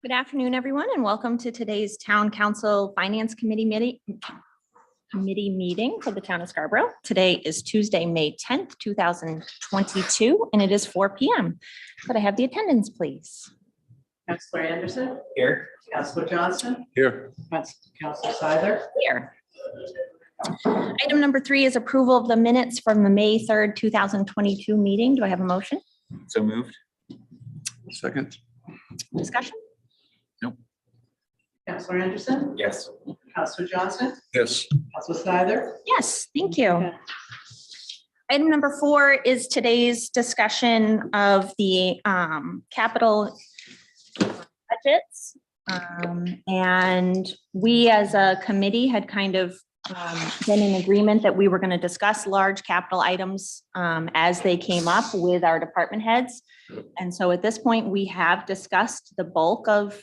Good afternoon, everyone, and welcome to today's Town Council Finance Committee meeting for the town of Scarborough. Today is Tuesday, May 10th, 2022, and it is 4 p.m. Could I have the attendance, please? Councilor Anderson. Here. Councilor Johnson. Here. Councilor Seither. Here. Item number 3 is approval of the minutes from the May 3rd, 2022 meeting. Do I have a motion? So moved. Second. Discussion? Councilor Anderson. Yes. Councilor Johnson. Yes. Councilor Seither. Yes, thank you. Item number 4 is today's discussion of the capital budgets. And we as a committee had kind of been in agreement that we were going to discuss large capital items as they came up with our department heads. And so at this point, we have discussed the bulk of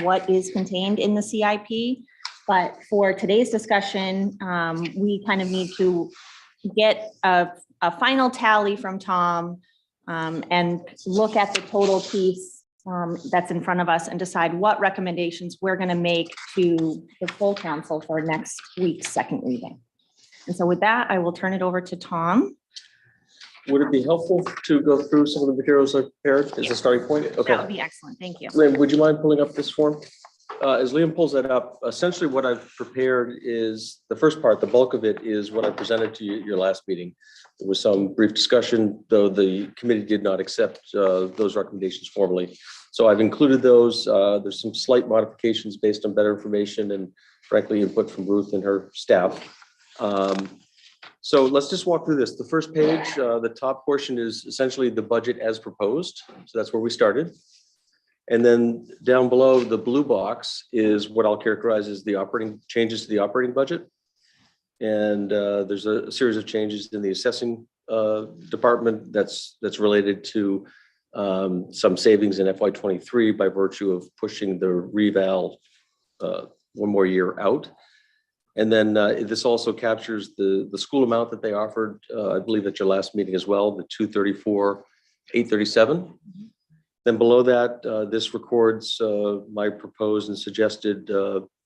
what is contained in the CIP. But for today's discussion, we kind of need to get a final tally from Tom and look at the total piece that's in front of us and decide what recommendations we're going to make to the full council for next week's second reading. And so with that, I will turn it over to Tom. Would it be helpful to go through some of the materials I prepared as a starting point? Okay. That would be excellent. Thank you. Liam, would you mind pulling up this form? As Liam pulls that up, essentially what I've prepared is the first part, the bulk of it is what I presented to you at your last meeting. There was some brief discussion, though the committee did not accept those recommendations formally. So I've included those. There's some slight modifications based on better information and frankly input from Ruth and her staff. So let's just walk through this. The first page, the top portion is essentially the budget as proposed. So that's where we started. And then down below the blue box is what I'll characterize as the operating changes to the operating budget. And there's a series of changes in the assessing department that's related to some savings in FY23 by virtue of pushing the reval one more year out. And then this also captures the school amount that they offered, I believe at your last meeting as well, the $234,837. Then below that, this records my proposed and suggested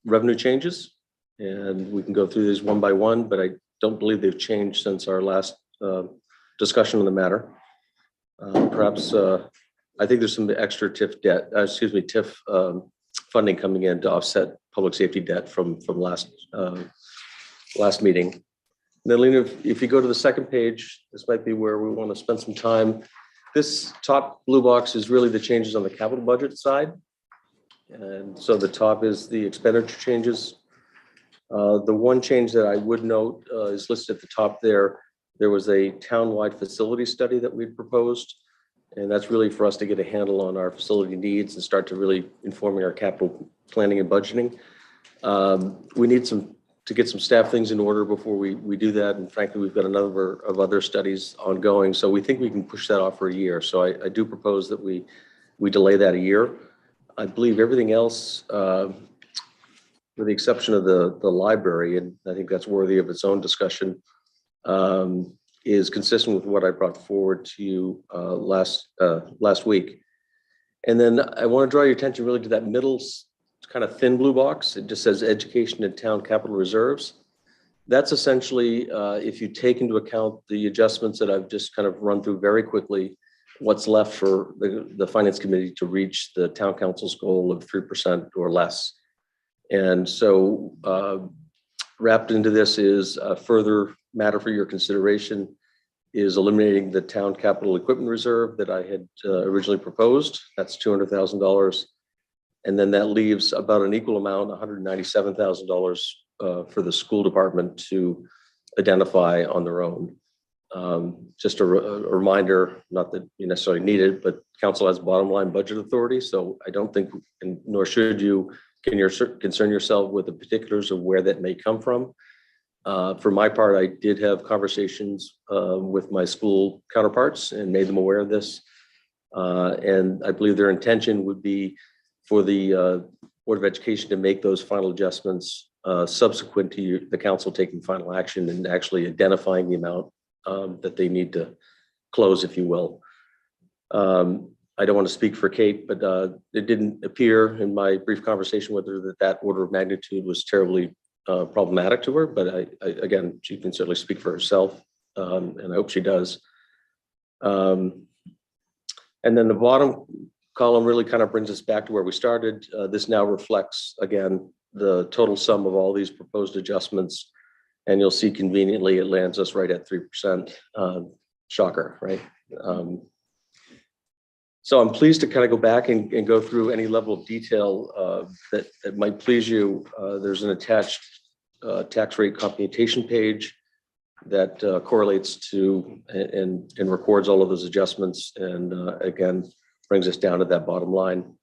revenue changes. And we can go through these one by one, but I don't believe they've changed since our last discussion on the matter. Perhaps I think there's some extra TIF funding coming in to offset public safety debt from last meeting. And then Lena, if you go to the second page, this might be where we want to spend some time. This top blue box is really the changes on the capital budget side. And so the top is the expenditure changes. The one change that I would note is listed at the top there. There was a townwide facility study that we'd proposed. And that's really for us to get a handle on our facility needs and start to really informing our capital planning and budgeting. We need to get some staff things in order before we do that. And frankly, we've got a number of other studies ongoing. So we think we can push that off for a year. So I do propose that we delay that a year. I believe everything else, with the exception of the library, and I think that's worthy of its own discussion, is consistent with what I brought forward to you last week. And then I want to draw your attention really to that middle kind of thin blue box. It just says education and town capital reserves. That's essentially, if you take into account the adjustments that I've just kind of run through very quickly, what's left for the finance committee to reach the town council's goal of 3% or less. And so wrapped into this is a further matter for your consideration is eliminating the town capital equipment reserve that I had originally proposed. That's $200,000. And then that leaves about an equal amount, $197,000 for the school department to identify on their own. Just a reminder, not that you necessarily need it, but council has bottom line budget authority. So I don't think, and nor should you, concern yourself with the particulars of where that may come from. For my part, I did have conversations with my school counterparts and made them aware of this. And I believe their intention would be for the Board of Education to make those final adjustments subsequent to the council taking final action and actually identifying the amount that they need to close, if you will. I don't want to speak for Kate, but it didn't appear in my brief conversation with her that that order of magnitude was terribly problematic to her. But again, she can certainly speak for herself, and I hope she does. And then the bottom column really kind of brings us back to where we started. This now reflects, again, the total sum of all these proposed adjustments. And you'll see conveniently it lands us right at 3%. Shocker, right? So I'm pleased to kind of go back and go through any level of detail that might please you. There's an attached tax rate computation page that correlates to and records all of those adjustments, and again, brings us down to that bottom line.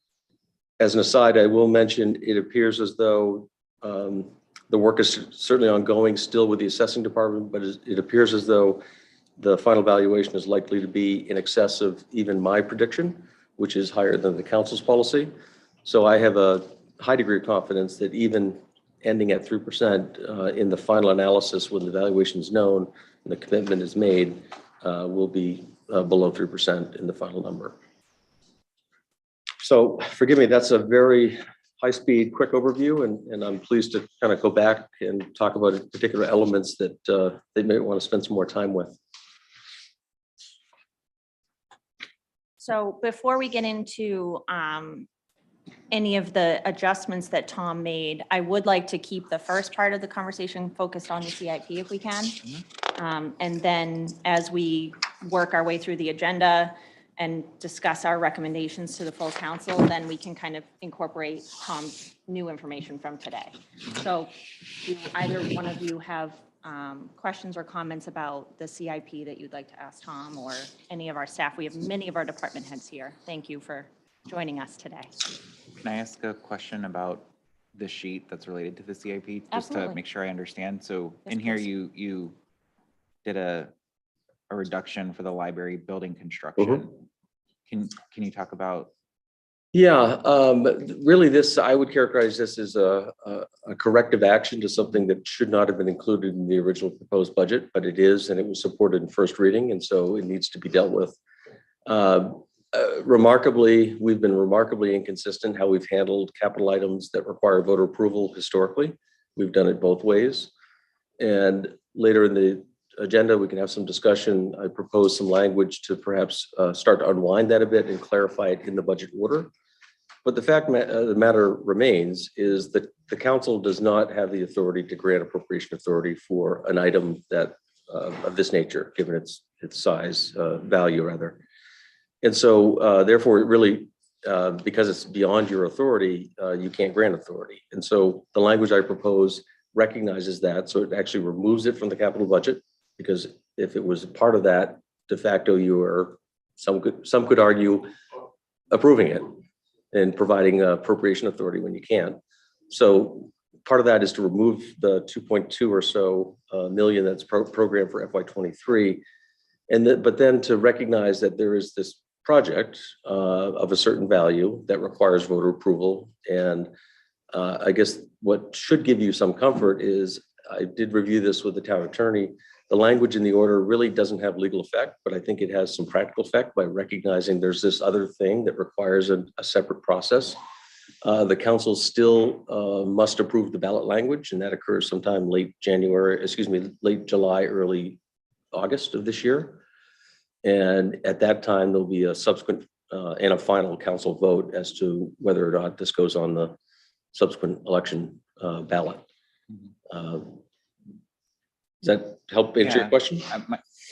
As an aside, I will mention it appears as though the work is certainly ongoing still with the assessing department, but it appears as though the final valuation is likely to be in excess of even my prediction, which is higher than the council's policy. So I have a high degree of confidence that even ending at 3% in the final analysis, when the valuation is known and the commitment is made, will be below 3% in the final number. So forgive me, that's a very high-speed, quick overview, and I'm pleased to kind of go back and talk about particular elements that they may want to spend some more time with. So before we get into any of the adjustments that Tom made, I would like to keep the first part of the conversation focused on the CIP if we can. And then as we work our way through the agenda and discuss our recommendations to the full council, then we can kind of incorporate Tom's new information from today. So do either one of you have questions or comments about the CIP that you'd like to ask Tom or any of our staff? We have many of our department heads here. Thank you for joining us today. Can I ask a question about the sheet that's related to the CIP? Just Absolutely. to make sure I understand. So Yes, in here, please. you did a reduction for the library building construction. Can you talk about? Yeah, really this, I would characterize this as a corrective action to something that should not have been included in the original proposed budget, but it is, and it was supported in first reading, and so it needs to be dealt with. Remarkably, we've been remarkably inconsistent how we've handled capital items that require voter approval historically. We've done it both ways. And later in the agenda, we can have some discussion. I propose some language to perhaps start to unwind that a bit and clarify it in the budget order. But the fact the matter remains is that the council does not have the authority to grant appropriation authority for an item that of this nature, given its size, value rather. And so therefore, it really, because it's beyond your authority, you can't grant authority. And so the language I propose recognizes that, so it actually removes it from the capital budget, because if it was a part of that, de facto, you are, some could argue, approving it and providing appropriation authority when you can't. So part of that is to remove the 2.2 or so million that's programmed for FY23, and but then to recognize that there is this project of a certain value that requires voter approval. And I guess what should give you some comfort is, I did review this with the town attorney. The language in the order really doesn't have legal effect, but I think it has some practical effect by recognizing there's this other thing that requires a separate process. The council still must approve the ballot language, and that occurs sometime late July, early August of this year. And at that time, there'll be a subsequent and a final council vote as to whether or not this goes on the subsequent election ballot. Does that help answer your question?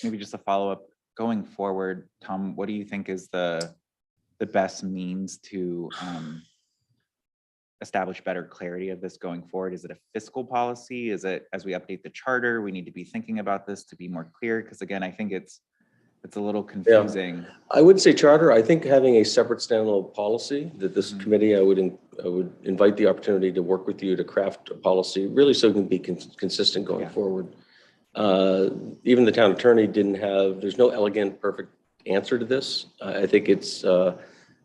Maybe just a follow-up. Going forward, Tom, what do you think is the best means to establish better clarity of this going forward? Is it a fiscal policy? Is it, as we update the charter, we need to be thinking about this to be more clear? Because again, I think it's a little confusing. I would say charter. I think having a separate standalone policy that this committee, I would invite the opportunity to work with you to craft a policy, really, so it can be consistent going forward. Even the town attorney there's no elegant, perfect answer to this. I think it's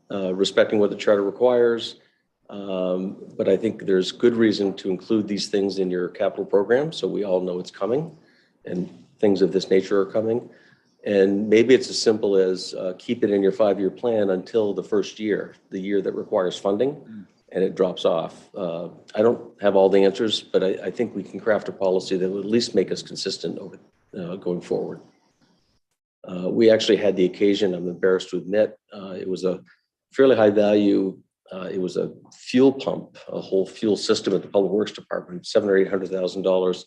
respecting what the charter requires. But I think there's good reason to include these things in your capital program, so we all know it's coming and things of this nature are coming. And maybe it's as simple as keep it in your 5-year plan until the first year, the year that requires funding, and it drops off. I don't have all the answers, but I think we can craft a policy that will at least make us consistent over going forward. We actually had the occasion, I'm embarrassed to admit, it was a fairly high value. It was a fuel pump, a whole fuel system at the Public Works Department, $700,000 or $800,000.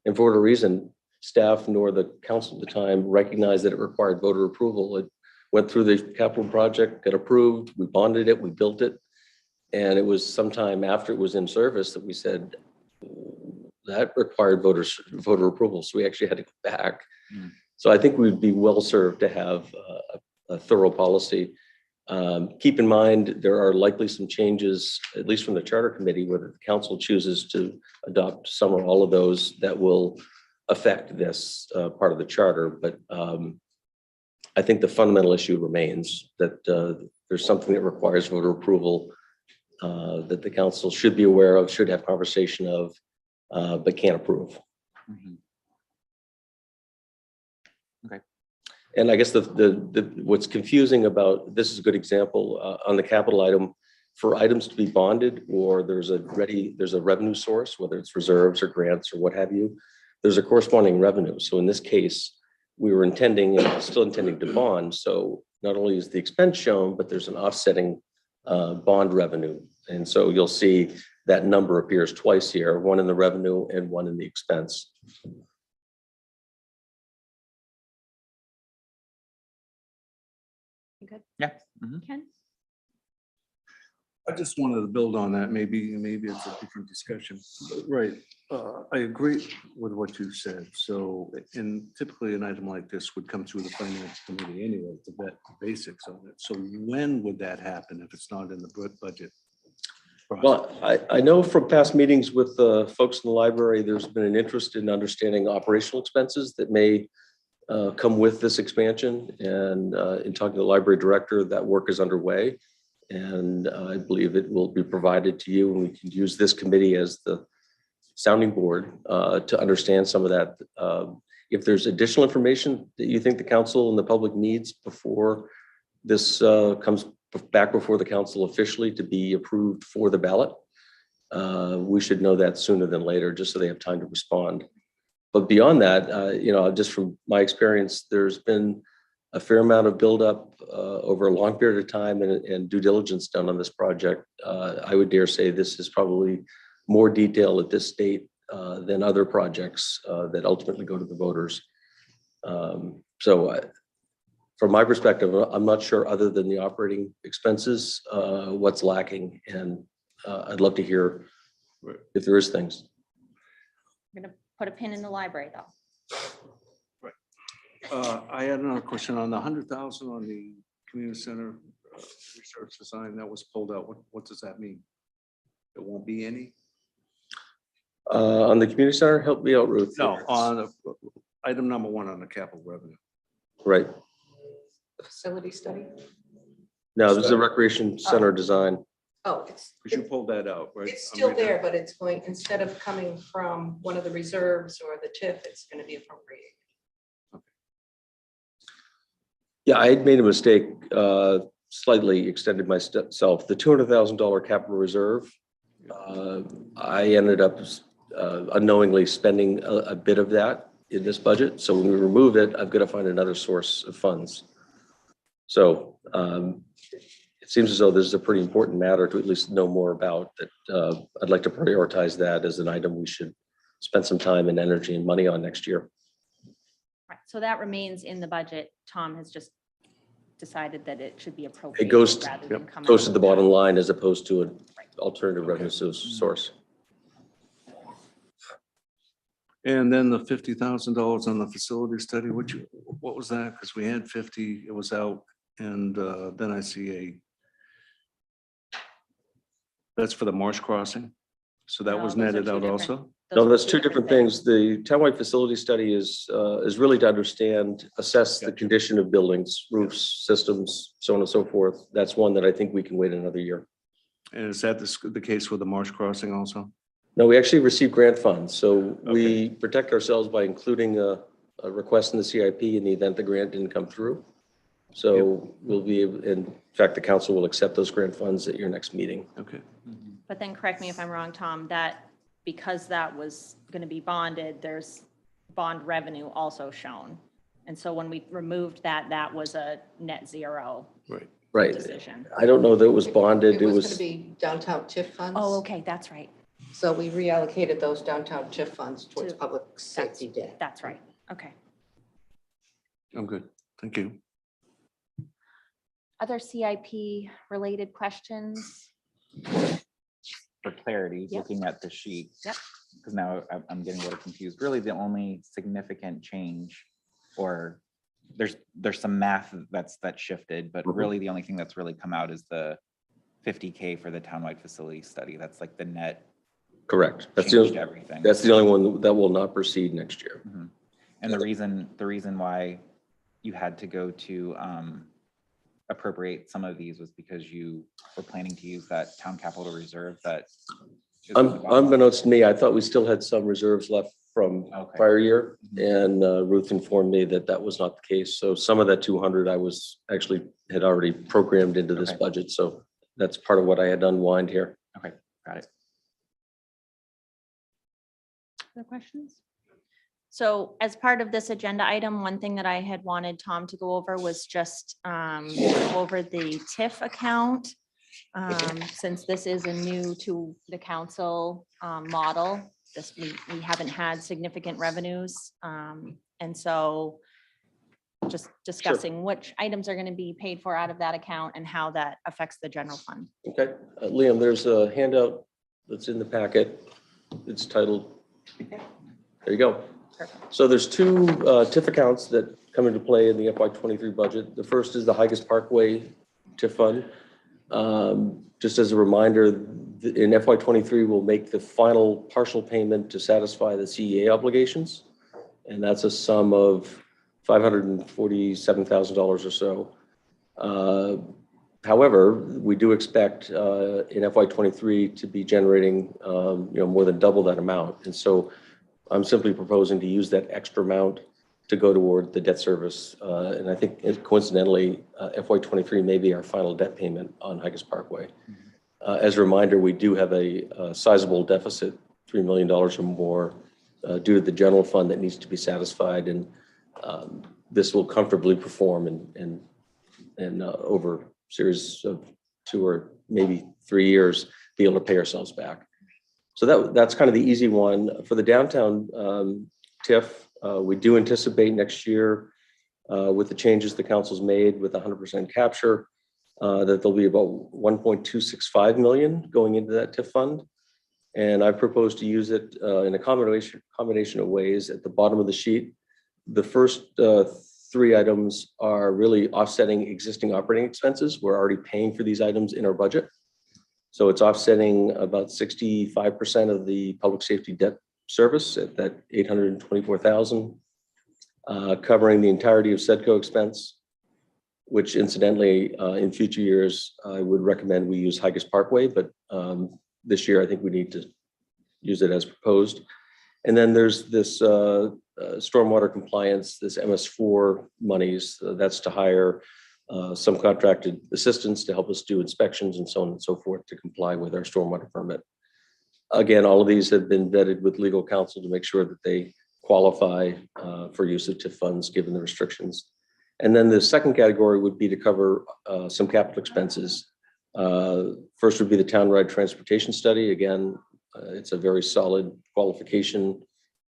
And for whatever reason, staff nor the council at the time recognized that it required voter approval. It went through the capital project, got approved, we bonded it, we built it. And it was sometime after it was in service that we said that required voter approval. So we actually had to go back. So I think we'd be well served to have a thorough policy. Keep in mind, there are likely some changes, at least from the charter committee, whether the council chooses to adopt some or all of those that will affect this part of the charter. But I think the fundamental issue remains that there's something that requires voter approval that the council should be aware of, should have conversation of, but can't approve. Okay. And I guess what's confusing about, this is a good example on the capital item, for items to be bonded or there's a revenue source, whether it's reserves or grants or what have you, there's a corresponding revenue. So in this case, we were intending and still intending to bond. So not only is the expense shown, but there's an offsetting bond revenue. And so you'll see that number appears twice here, one in the revenue and one in the expense. You good? Yeah. Mhm. Ken? I just wanted to build on that. Maybe it's a different discussion. Right. I agree with what you said. So, and typically an item like this would come through the finance committee anyway to vet the basics of it. So when would that happen if it's not in the budget process? Well, I know from past meetings with folks in the library, there's been an interest in understanding operational expenses that may come with this expansion. And in talking to the library director, that work is underway. And I believe it will be provided to you, and we can use this committee as the sounding board to understand some of that. If there's additional information that you think the council and the public needs before this comes back before the council officially to be approved for the ballot, we should know that sooner than later, just so they have time to respond. But beyond that, just from my experience, there's been a fair amount of buildup over a long period of time and due diligence done on this project. I would dare say this is probably more detail at this state than other projects that ultimately go to the voters. So from my perspective, I'm not sure, other than the operating expenses, what's lacking. And I'd love to hear if there is things. I'm gonna put a pin in the library though. I had another question on the 100,000 on the community center research design that was pulled out. What does that mean? There won't be any? On the community center, help me out, Ruth. No, on item number 1 on the capital revenue. Right. Facility study? No, this is a recreation center design. Oh, it's, Because you pulled that out, right? it's still there, but it's going, instead of coming from one of the reserves or the TIF, it's going to be appropriated. Yeah, I had made a mistake, slightly extended myself. The $200,000 capital reserve, I ended up unknowingly spending a bit of that in this budget. So when we remove it, I've got to find another source of funds. So it seems as though this is a pretty important matter to at least know more about that. I'd like to prioritize that as an item we should spend some time and energy and money on next year. Right, so that remains in the budget. Tom has just decided that it should be appropriate. It goes, rather than come goes out to of the bottom line as opposed to an Right. alternative revenue source. And then the $50,000 on the facility study, what was that? Because we had 50, it was out, and then I see that's for the marsh crossing. So that No, was those are netted two out different- also? Those No, are that's two different things. The townwide facility study is really to understand, assess the Gotcha. condition of buildings, roofs, systems, so on and so forth. That's one that I think we can wait another year. And is that the case with the marsh crossing also? No, we actually receive grant funds, so we protect ourselves by including a request in the CIP in the event the grant didn't come through. So we'll be, in fact, the council will accept those grant funds at your next meeting. Okay. But then correct me if I'm wrong, Tom, that because that was going to be bonded, there's bond revenue also shown. And so when we removed that, that was a net zero Right. Right. decision. I don't know that it was bonded. It was going to be downtown TIF funds. Oh, okay, that's right. So we reallocated those downtown TIF funds towards To- public safety debt. That's right. Okay. I'm good. Thank you. Other CIP related questions? For clarity, Yep. looking at the sheet. Yep. Because now I'm getting a little confused. Really, the only significant change, or there's some math that's shifted, but Mhm. really the only thing that's really come out is the 50K for the townwide facility study. That's like the net Correct. That's changed the, everything. that's the only one that will not proceed next year. Mhm. And the reason why you had to go to appropriate some of these was because you were planning to use that town capital reserve that. is at the bottom. Unbeknownst to me, I thought we still had some reserves left from Okay. prior year. Mhm. And Ruth informed me that that was not the case. So some of that 200 I was actually had already programmed into this Okay. budget. So that's part of what I had to unwind here. Okay, got it. Other questions? So as part of this agenda item, one thing that I had wanted Tom to go over was just go over the TIF account. Since this is a new to the council model, we haven't had significant revenues. And so just discussing which items are going to be paid for out of that account and how that affects the general fund. Okay, Liam, there's a handout that's in the packet. It's titled, there you go. Perfect. So there's two TIF accounts that come into play in the FY23 budget. The first is the Higas Parkway TIF fund. Just as a reminder, in FY23, we'll make the final partial payment to satisfy the CEA obligations. And that's a sum of $547,000 or so. However, we do expect in FY23 to be generating more than double that amount. And so I'm simply proposing to use that extra amount to go toward the debt service. And I think coincidentally, FY23 may be our final debt payment on Higas Parkway. As a reminder, we do have a sizable deficit, $3 million or more, due to the general fund that needs to be satisfied. And this will comfortably perform and over a series of 2 or maybe 3 years, be able to pay ourselves back. So that's kind of the easy one. For the downtown TIF, we do anticipate next year with the changes the council's made with 100% capture, that there'll be about 1.265 million going into that TIF fund. And I propose to use it in a combination of ways. At the bottom of the sheet, the first 3 items are really offsetting existing operating expenses. We're already paying for these items in our budget. So it's offsetting about 65% of the public safety debt service at that 824,000, covering the entirety of SEDCO expense, which incidentally, in future years, I would recommend we use Higas Parkway, but this year I think we need to use it as proposed. And then there's this stormwater compliance, this MS4 monies, that's to hire some contracted assistants to help us do inspections and so on and so forth to comply with our stormwater permit. Again, all of these have been vetted with legal counsel to make sure that they qualify for use of TIF funds given the restrictions. And then the second category would be to cover some capital expenses. First would be the townwide transportation study. Again, it's a very solid qualification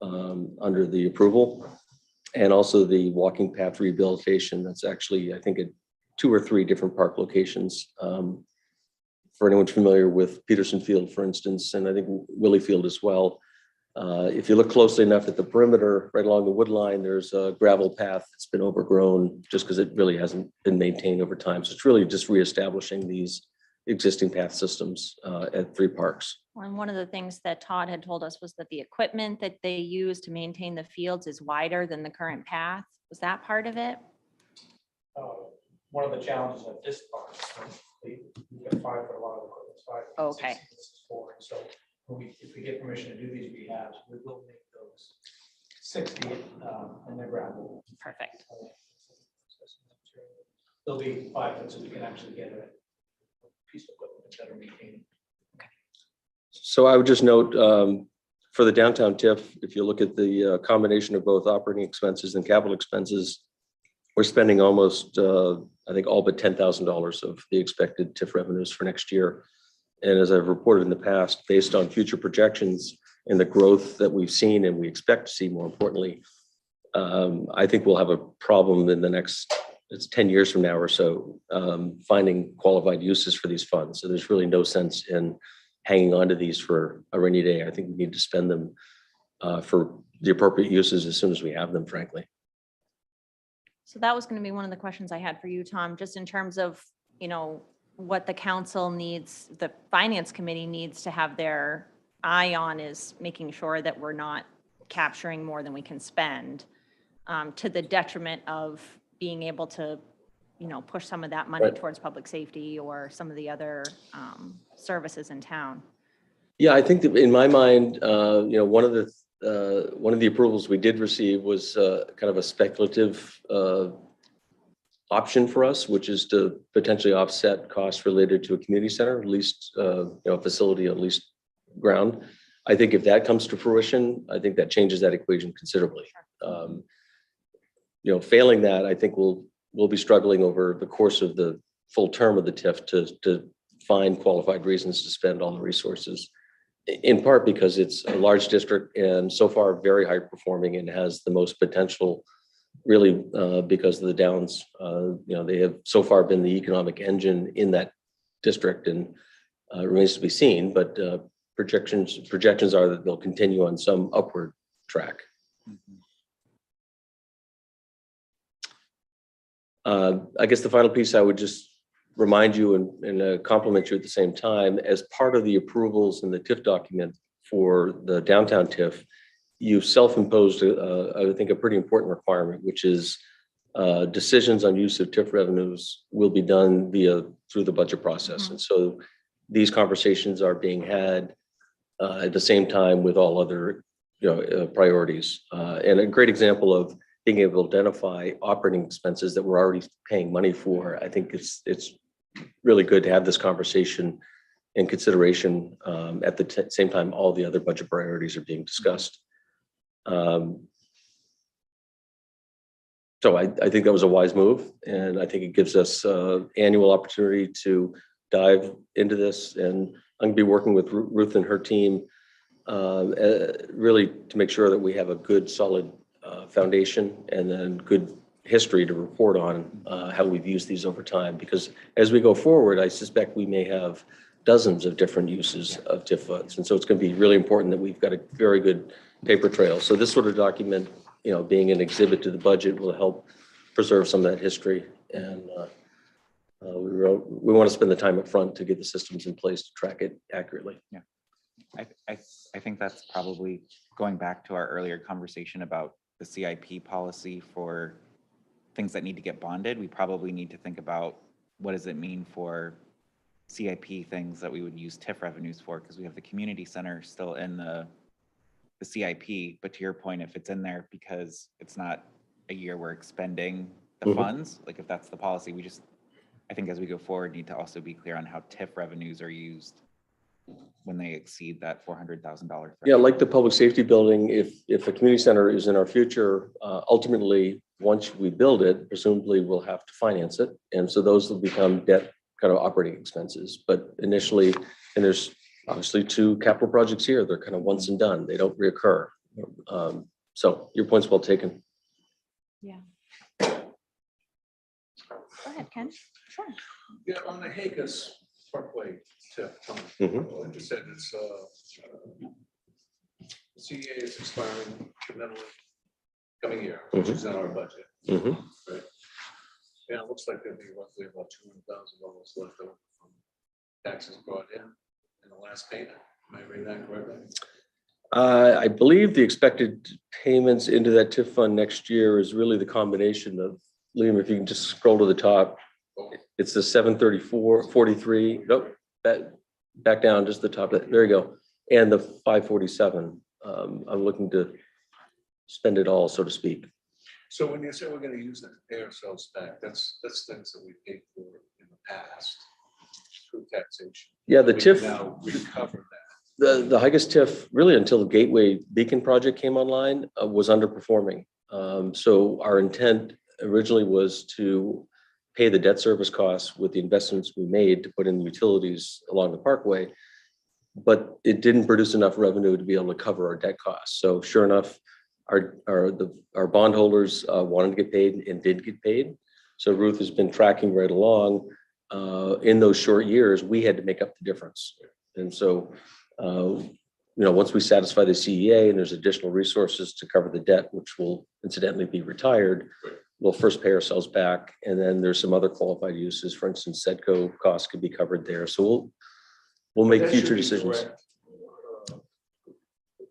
under the approval. And also the walking path rehabilitation. That's actually, I think, at 2 or 3 different park locations. For anyone familiar with Peterson Field, for instance, and I think Willie Field as well. If you look closely enough at the perimeter, right along the wood line, there's a gravel path that's been overgrown just because it really hasn't been maintained over time. So it's really just reestablishing these existing path systems at 3 parks. And one of the things that Todd had told us was that the equipment that they use to maintain the fields is wider than the current path. Was that part of it? One of the challenges at this park, we get 5 foot, a lot of equipment, 5 feet, Okay. 6 feet, this is 4. And so if we get permission to do these rehabs, we will make those 60 in the gravel. Perfect. There'll be 5 foot so we can actually get a piece of equipment that are maintained. So I would just note, for the downtown TIF, if you look at the combination of both operating expenses and capital expenses, we're spending almost, I think, all but $10,000 of the expected TIF revenues for next year. And as I've reported in the past, based on future projections and the growth that we've seen and we expect to see, more importantly, I think we'll have a problem in the next, it's 10 years from now or so, finding qualified uses for these funds. So there's really no sense in hanging on to these for a rainy day. I think we need to spend them for the appropriate uses as soon as we have them, frankly. So that was going to be one of the questions I had for you, Tom, just in terms of, what the council needs, the finance committee needs to have their eye on is making sure that we're not capturing more than we can spend, to the detriment of being able to, push some of that money Right. towards public safety or some of the other services in town. Yeah, I think that in my mind, one of the approvals we did receive was kind of a speculative option for us, which is to potentially offset costs related to a community center, at least facility, at least ground. I think if that comes to fruition, I think that changes that equation considerably. Failing that, I think we'll be struggling over the course of the full term of the TIF to find qualified reasons to spend all the resources. In part because it's a large district and so far very high performing and has the most potential, really, because of the Downs. They have so far been the economic engine in that district, and remains to be seen. But projections are that they'll continue on some upward track. I guess the final piece I would just remind you and compliment you at the same time, as part of the approvals in the TIF document for the downtown TIF, you've self-imposed, I think, a pretty important requirement, which is decisions on use of TIF revenues will be done through the budget process. Mhm. And so these conversations are being had at the same time with all other priorities. And a great example of being able to identify operating expenses that we're already paying money for, I think it's really good to have this conversation and consideration at the same time all the other budget priorities are being discussed. So I think that was a wise move, and I think it gives us annual opportunity to dive into this. And I'm gonna be working with Ruth and her team really to make sure that we have a good, solid foundation and then good history to report on how we've used these over time. Because as we go forward, I suspect we may have dozens of different uses of TIF funds. And so it's going to be really important that we've got a very good paper trail. So this sort of document, being an exhibit to the budget, will help preserve some of that history. And we want to spend the time up front to get the systems in place to track it accurately. Yeah, I think that's probably going back to our earlier conversation about the CIP policy for things that need to get bonded. We probably need to think about what does it mean for CIP things that we would use TIF revenues for, because we have the community center still in the CIP. But to your point, if it's in there because it's not a year we're expending the Mhm. funds, like if that's the policy, I think as we go forward, need to also be clear on how TIF revenues are used when they exceed that $400,000. Yeah, like the public safety building, if a community center is in our future, ultimately, once we build it, presumably we'll have to finance it. And so those will become debt kind of operating expenses. But initially, and there's obviously 2 capital projects here, they're kind of once and done. They don't reoccur. So your point's well taken. Go ahead, Ken. Sure. Yeah, on the Hakus Parkway TIF, Tom, Mhm. like you said, it's the CEA is expiring fundamentally coming year, which is in our budget. Mhm. Yeah, it looks like there'll be roughly about $200,000 left over from taxes brought in the last payment. Am I reading that correctly? I believe the expected payments into that TIF fund next year is really the combination of, Liam, if you can just scroll to the top, it's the 734.43. Nope, back down just the top. There you go. And the 547. I'm looking to spend it all, so to speak. So when you say we're gonna use that to pay ourselves back, that's things that we paid for in the past through taxation. Yeah, the We can TIF, now recover that. the Higas TIF, really until the Gateway Beacon project came online, was underperforming. So our intent originally was to pay the debt service costs with the investments we made to put in utilities along the parkway. But it didn't produce enough revenue to be able to cover our debt costs. So sure enough, our bondholders wanted to get paid and did get paid. So Ruth has been tracking right along. In those short years, we had to make up the difference. And so, once we satisfy the CEA and there's additional resources to cover the debt, which will incidentally be retired, we'll first pay ourselves back. And then there's some other qualified uses. For instance, SEDCO costs could be covered there. So we'll make That should future be decisions. direct,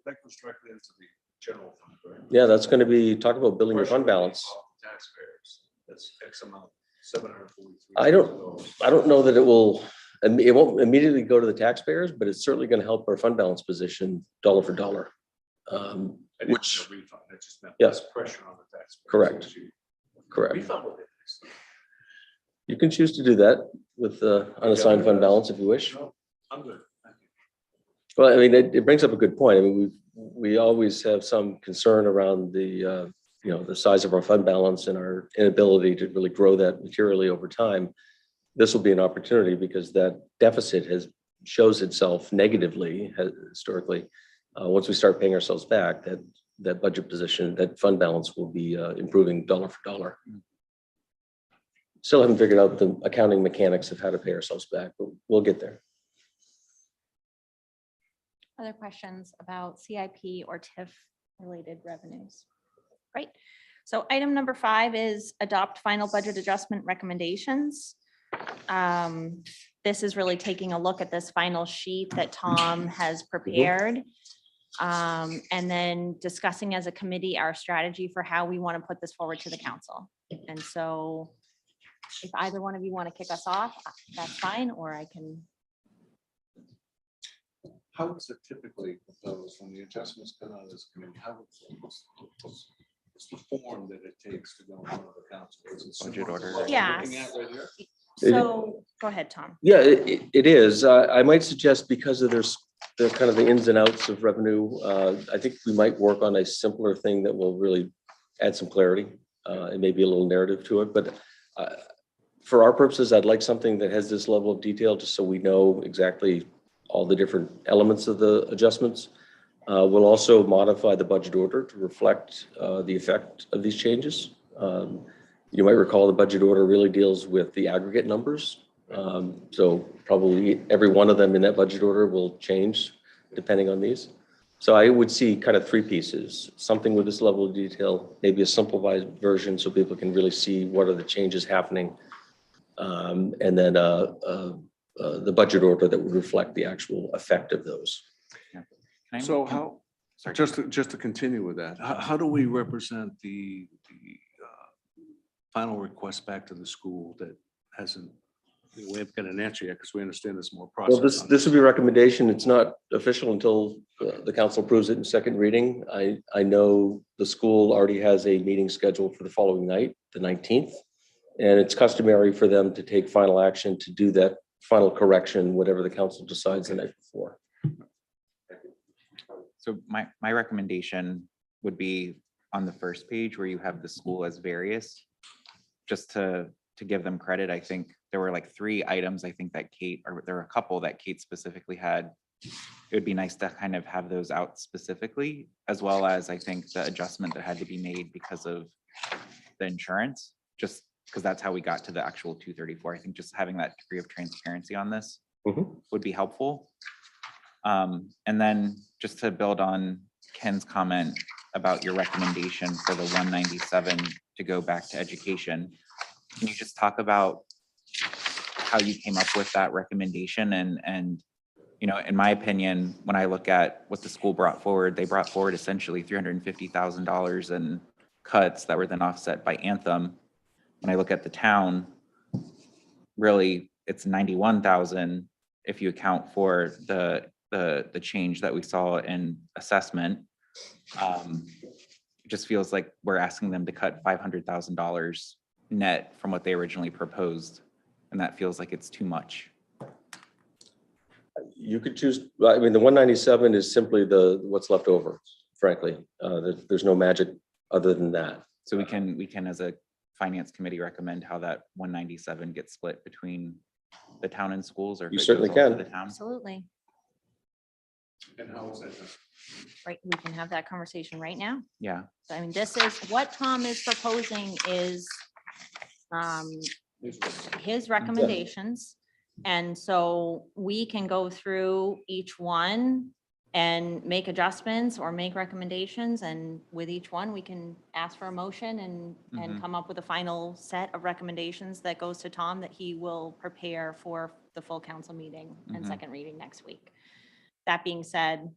that goes directly into the general fund, right? Yeah, that's going to be, talk about building your fund balance. Taxpayers, that's X amount, 743. I don't know that it won't immediately go to the taxpayers, but it's certainly going to help our fund balance position dollar for dollar. Which, Refund, that just meant Yeah. less pressure on the taxpayers. Correct. correct. Refund with it. You can choose to do that with unassigned fund balance if you wish. No, I'm good. Thank you. Well, I mean, it brings up a good point. I mean, we always have some concern around the size of our fund balance and our inability to really grow that materially over time. This will be an opportunity because that deficit shows itself negatively historically. Once we start paying ourselves back, that budget position, that fund balance will be improving dollar for dollar. Still haven't figured out the accounting mechanics of how to pay ourselves back, but we'll get there. Other questions about CIP or TIF related revenues? Great. So item number 5 is adopt final budget adjustment recommendations. This is really taking a look at this final sheet that Tom has prepared. And then discussing as a committee our strategy for how we want to put this forward to the council. And so if either one of you want to kick us off, that's fine, or I can. How is it typically proposed when the adjustments come out of this committee? What's the form that it takes to go in front of the council? Is it similar to order. what we're Yeah. looking at right here? So go ahead, Tom. Yeah, it is. I might suggest because of the kind of the ins and outs of revenue, I think we might work on a simpler thing that will really add some clarity and maybe a little narrative to it. But for our purposes, I'd like something that has this level of detail, just so we know exactly all the different elements of the adjustments. We'll also modify the budget order to reflect the effect of these changes. You might recall the budget order really deals with the aggregate numbers. So probably every one of them in that budget order will change depending on these. So I would see kind of 3 pieces, something with this level of detail, maybe a simplified version so people can really see what are the changes happening. And then the budget order that would reflect the actual effect of those. Can I So make- how, Sorry. just to continue with that, how do we represent the final request back to the school that hasn't, we haven't got an answer yet because we understand there's more process. Well, this would be a recommendation. It's not official until the council approves it in second reading. I know the school already has a meeting scheduled for the following night, the 19th. And it's customary for them to take final action to do that final correction, whatever the council decides the night before. So my recommendation would be on the first page where you have the school as various, just to give them credit. I think there were like 3 items, I think that Kate, or there were a couple that Kate specifically had. It would be nice to kind of have those out specifically, as well as I think the adjustment that had to be made because of the insurance, just because that's how we got to the actual 234. I think just having that degree of transparency on this Mhm. would be helpful. And then just to build on Ken's comment about your recommendation for the 197 to go back to education, can you just talk about how you came up with that recommendation? And in my opinion, when I look at what the school brought forward, they brought forward essentially $350,000 in cuts that were then offset by Anthem. When I look at the town, really it's 91,000 if you account for the change that we saw in assessment. it just feels like we're asking them to cut $500,000 net from what they originally proposed. And that feels like it's too much. You could choose, I mean, the 197 is simply what's left over, frankly. There's no magic other than that. So we can, as a finance committee, recommend how that 197 gets split between the town and schools, or if You it goes certainly all to can. the town. Absolutely. And how is that? Right, we can have that conversation right now. Yeah, So, I mean, this is, what Tom is proposing is his recommendations. And so we can go through each one and make adjustments or make recommendations. And with each one, we can ask for a motion and Mhm. come up with a final set of recommendations that goes to Tom that he will prepare for the full council meeting and Mhm. second reading next week. That being said,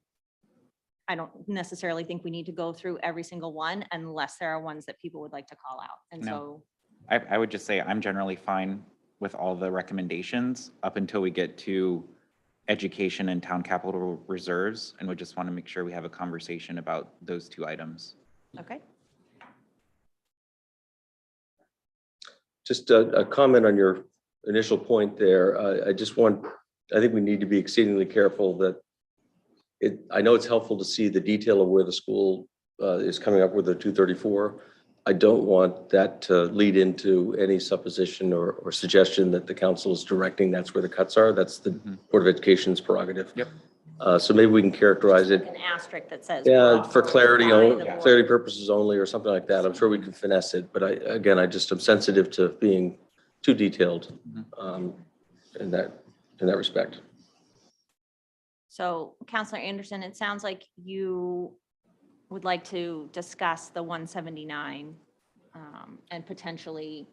I don't necessarily think we need to go through every single one unless there are ones that people would like to call out. And No. so, I would just say I'm generally fine with all the recommendations up until we get to education and town capital reserves. And we just want to make sure we have a conversation about those two items. okay. Just a comment on your initial point there. I think we need to be exceedingly careful that I know it's helpful to see the detail of where the school is coming up with the 234. I don't want that to lead into any supposition or suggestion that the council is directing that's where the cuts are. That's the Mhm. Board of Education's prerogative. Yep. So maybe we can characterize it, An asterisk that says. yeah, for clarity, by the board. clarity purposes only, or something like that. I'm sure we can finesse it, but I'm sensitive to being too detailed in that respect. So Counselor Anderson, it sounds like you would like to discuss the 179 and potentially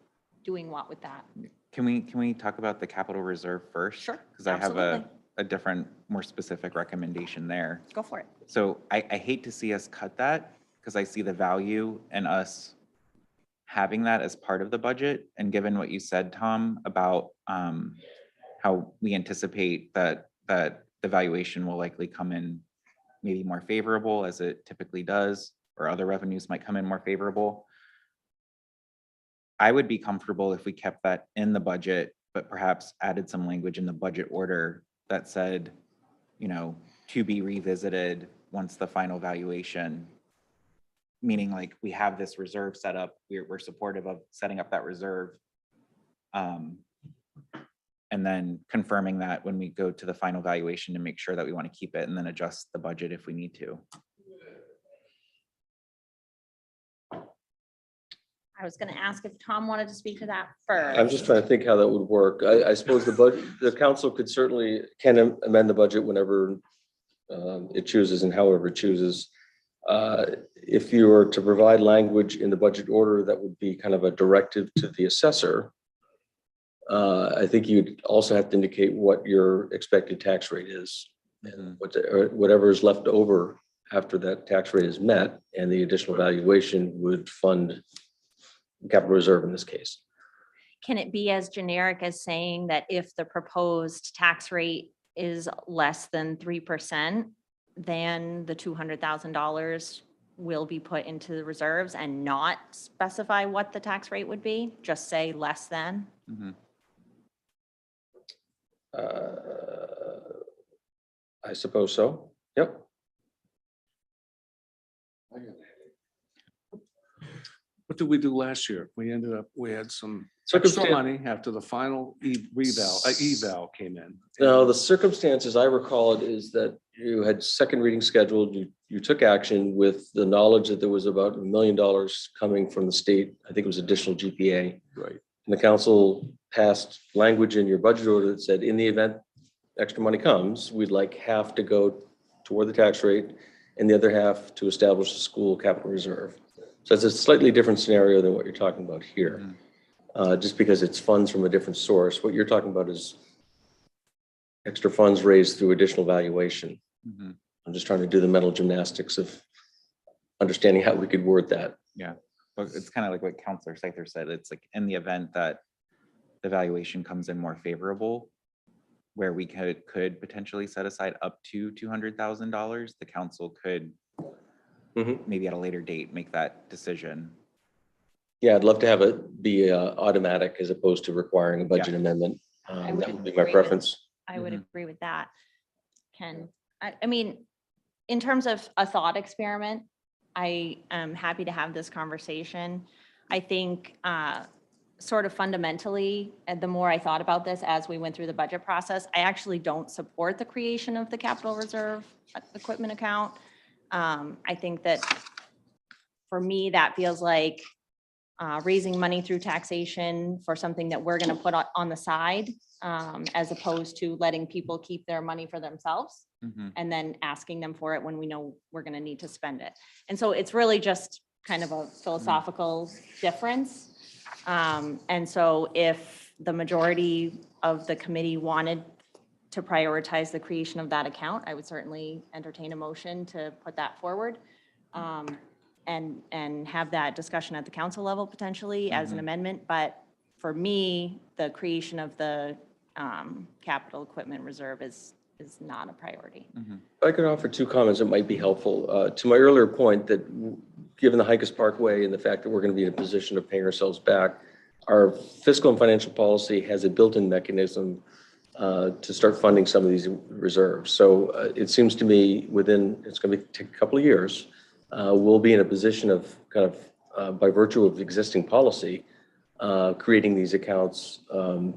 doing what with that? Can we talk about the capital reserve first? Sure, Because I have absolutely. a different, more specific recommendation there. Go for it. So I hate to see us cut that because I see the value in us having that as part of the budget. And given what you said, Tom, about how we anticipate that the valuation will likely come in maybe more favorable as it typically does, or other revenues might come in more favorable. I would be comfortable if we kept that in the budget, but perhaps added some language in the budget order that said, to be revisited once the final valuation. Meaning like we have this reserve set up, we're supportive of setting up that reserve. And then confirming that when we go to the final valuation to make sure that we want to keep it and then adjust the budget if we need to. I was going to ask if Tom wanted to speak to that first. I'm just trying to think how that would work. I suppose the council can amend the budget whenever it chooses and however it chooses. If you were to provide language in the budget order, that would be kind of a directive to the assessor. I think you'd also have to indicate what your expected tax rate is. And whatever is left over after that tax rate is met, and the additional valuation would fund capital reserve in this case. Can it be as generic as saying that if the proposed tax rate is less than 3%, then the $200,000 will be put into the reserves and not specify what the tax rate would be? Just say less than? Mhm. I suppose so. Yep. What did we do last year? We had some Circumstan- extra money after the final eval came in. No, the circumstances I recall it is that you had second reading scheduled, you took action with the knowledge that there was about $1 million coming from the state. I think it was additional GPA. Right. And the council passed language in your budget order that said, in the event extra money comes, we'd like half to go toward the tax rate and the other half to establish a school capital reserve. So it's a slightly different scenario than what you're talking about here. Just because it's funds from a different source. What you're talking about is extra funds raised through additional valuation. Mhm. I'm just trying to do the mental gymnastics of understanding how we could word that. But it's kind of like what Counselor Scyther said. It's like in the event that the valuation comes in more favorable, where we could potentially set aside up to $200,000, the council could Mhm. maybe at a later date, make that decision. Yeah, I'd love to have it be automatic as opposed to requiring a budget amendment. I That would would be my agree with- preference. I would Mhm. agree with that. Ken, I mean, in terms of a thought experiment, I am happy to have this conversation. I think sort of fundamentally, and the more I thought about this as we went through the budget process, I actually don't support the creation of the capital reserve equipment account. I think that for me, that feels like raising money through taxation for something that we're going to put on the side, as opposed to letting people keep their money for themselves Mhm. and then asking them for it when we know we're going to need to spend it. And so it's really just kind of a philosophical difference. And so if the majority of the committee wanted to prioritize the creation of that account, I would certainly entertain a motion to put that forward. And have that discussion at the council level potentially as an Mhm. amendment. But for me, the creation of the capital equipment reserve is not a priority. Mhm. If I could offer two comments that might be helpful. To my earlier point that given the Hikers Parkway and the fact that we're going to be in a position of paying ourselves back, our fiscal and financial policy has a built-in mechanism to start funding some of these reserves. So it seems to me it's going to take a couple of years. We'll be in a position of kind of, by virtue of existing policy, creating these accounts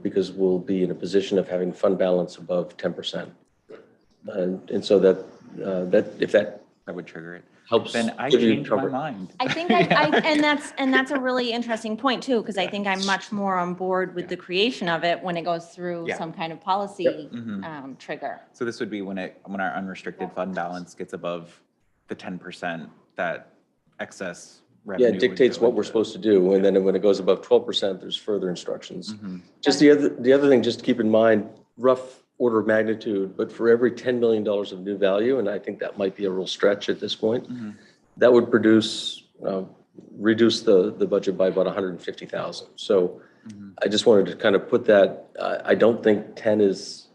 because we'll be in a position of having fund balance above 10%. And so that if that That would trigger it. helps. Then I give you changed my comfort. mind. I think and that's a really interesting point too, because I think I'm much more on board with the creation of it when it goes through Yeah. some kind of policy Mhm. trigger. So this would be when our unrestricted fund balance gets above the 10% that excess Yeah, revenue. it would dictates go what we're into. supposed to do. And then when it goes above 12%, there's further instructions. Mhm. Just the other thing, just to keep in mind, rough order of magnitude, but for every $10 million of new value, and I think that might be a real stretch at this point, Mhm. that would reduce the budget by about 150,000. So Mhm. I just wanted to kind of put that, I don't think 10 is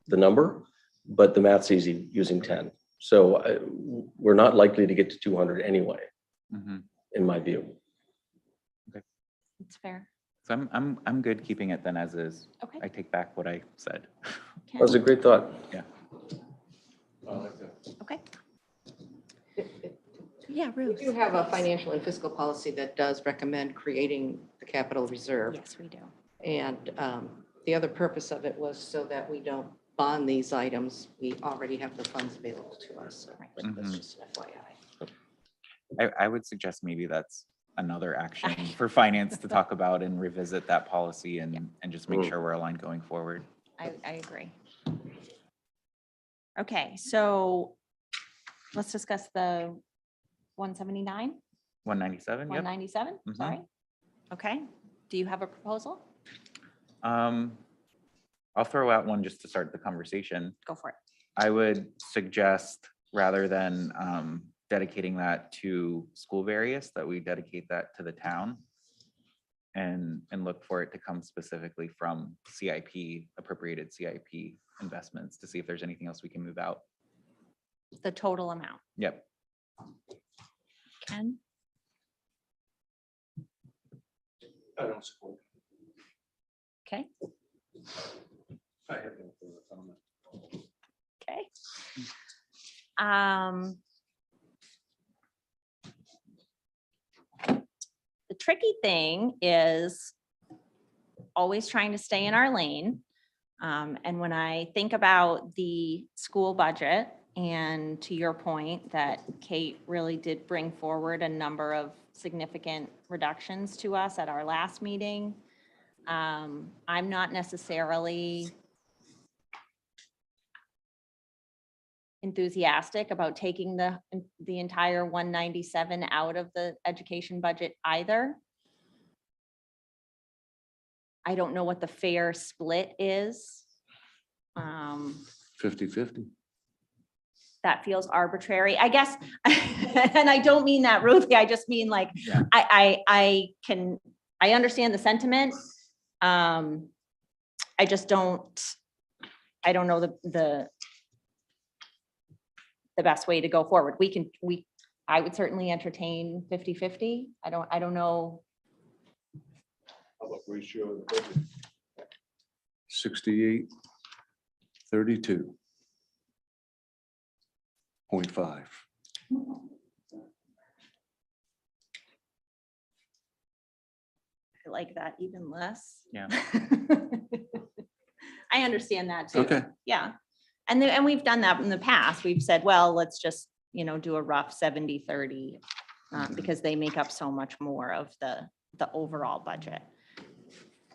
the number, but the math's easy using 10. So we're not likely to get to 200 anyway, Mhm. in my view. It's fair. So I'm good keeping it then as is. Okay. I take back what I said. That was a great thought. Yeah. Okay. Yeah, We Ruth. do have a financial and fiscal policy that does recommend creating the capital reserve. Yes, we do. And the other purpose of it was so that we don't bond these items. We already have the funds available to us. So that's Mhm. just an FYI. I would suggest maybe that's another action for finance to talk about and revisit that policy and just make sure we're aligned going forward. I agree. Okay, so let's discuss the 179, 197, yep. 197, Mhm. sorry. Okay, do you have a proposal? I'll throw out one just to start the conversation. Go for it. I would suggest rather than dedicating that to school various, that we dedicate that to the town and look for it to come specifically from CIP, appropriated CIP investments to see if there's anything else we can move out. The total amount. Yep. Ken? I don't support. Okay, I have no further comment. okay. The tricky thing is always trying to stay in our lane. And when I think about the school budget, and to your point that Kate really did bring forward a number of significant reductions to us at our last meeting, I'm not necessarily enthusiastic about taking the entire 197 out of the education budget either. I don't know what the fair split is. 50-50. That feels arbitrary, I guess. And I don't mean that rudely. I just mean like, Yeah. I understand the sentiment. I just don't know the best way to go forward. We I would certainly entertain 50-50. I don't know. How about ratio of the budget? 68, 32.5. I like that even less. Yeah. I understand that too. Okay. Yeah. And we've done that in the past. We've said, well, let's just, do a rough 70-30 because they make up so much more of the overall budget.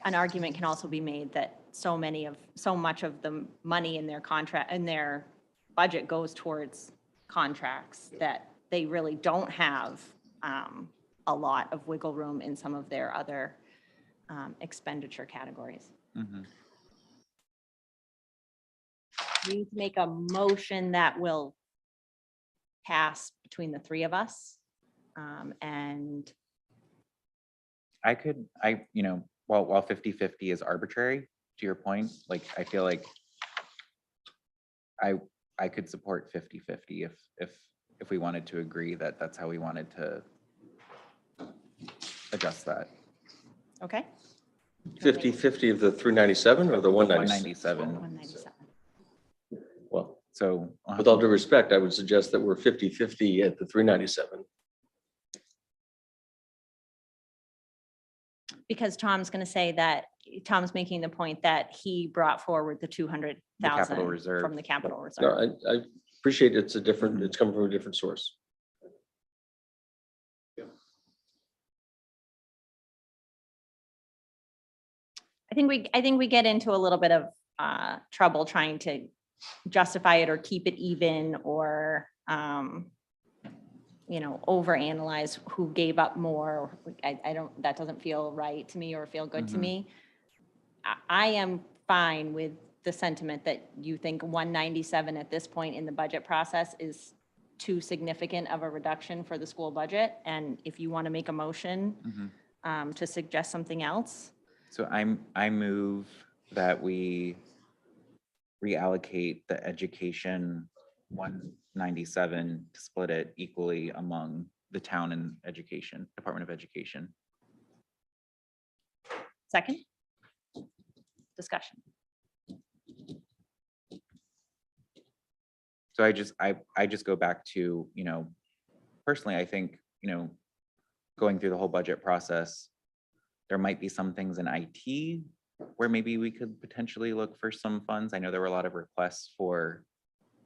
An argument can also be made that so much of the money in their contract, in their budget goes towards contracts that they really don't have a lot of wiggle room in some of their other expenditure categories. Mhm. We need to make a motion that will pass between the three of us. And While 50-50 is arbitrary, to your point, like, I feel like I could support 50-50 if we wanted to agree that that's how we wanted to adjust that. okay. 50-50 of the 397 or the 197? 197. 197. Well, So. with all due respect, I would suggest that we're 50-50 at the 397. Because Tom's going to say that, Tom's making the point that he brought forward the 200,000 reserve. from the capital No, reserve. I appreciate it's it's coming from a different source. I think we get into a little bit of trouble trying to justify it or keep it even or, overanalyze who gave up more. That doesn't feel right to me or feel good to Mhm. me. I am fine with the sentiment that you think 197 at this point in the budget process is too significant of a reduction for the school budget. And if you want to make a motion Mhm. to suggest something else, So I move that we reallocate the education 197 to split it equally among the town and education, Department of Education. second? Discussion. So I just go back to, personally, I think, going through the whole budget process, there might be some things in IT where maybe we could potentially look for some funds. I know there were a lot of requests for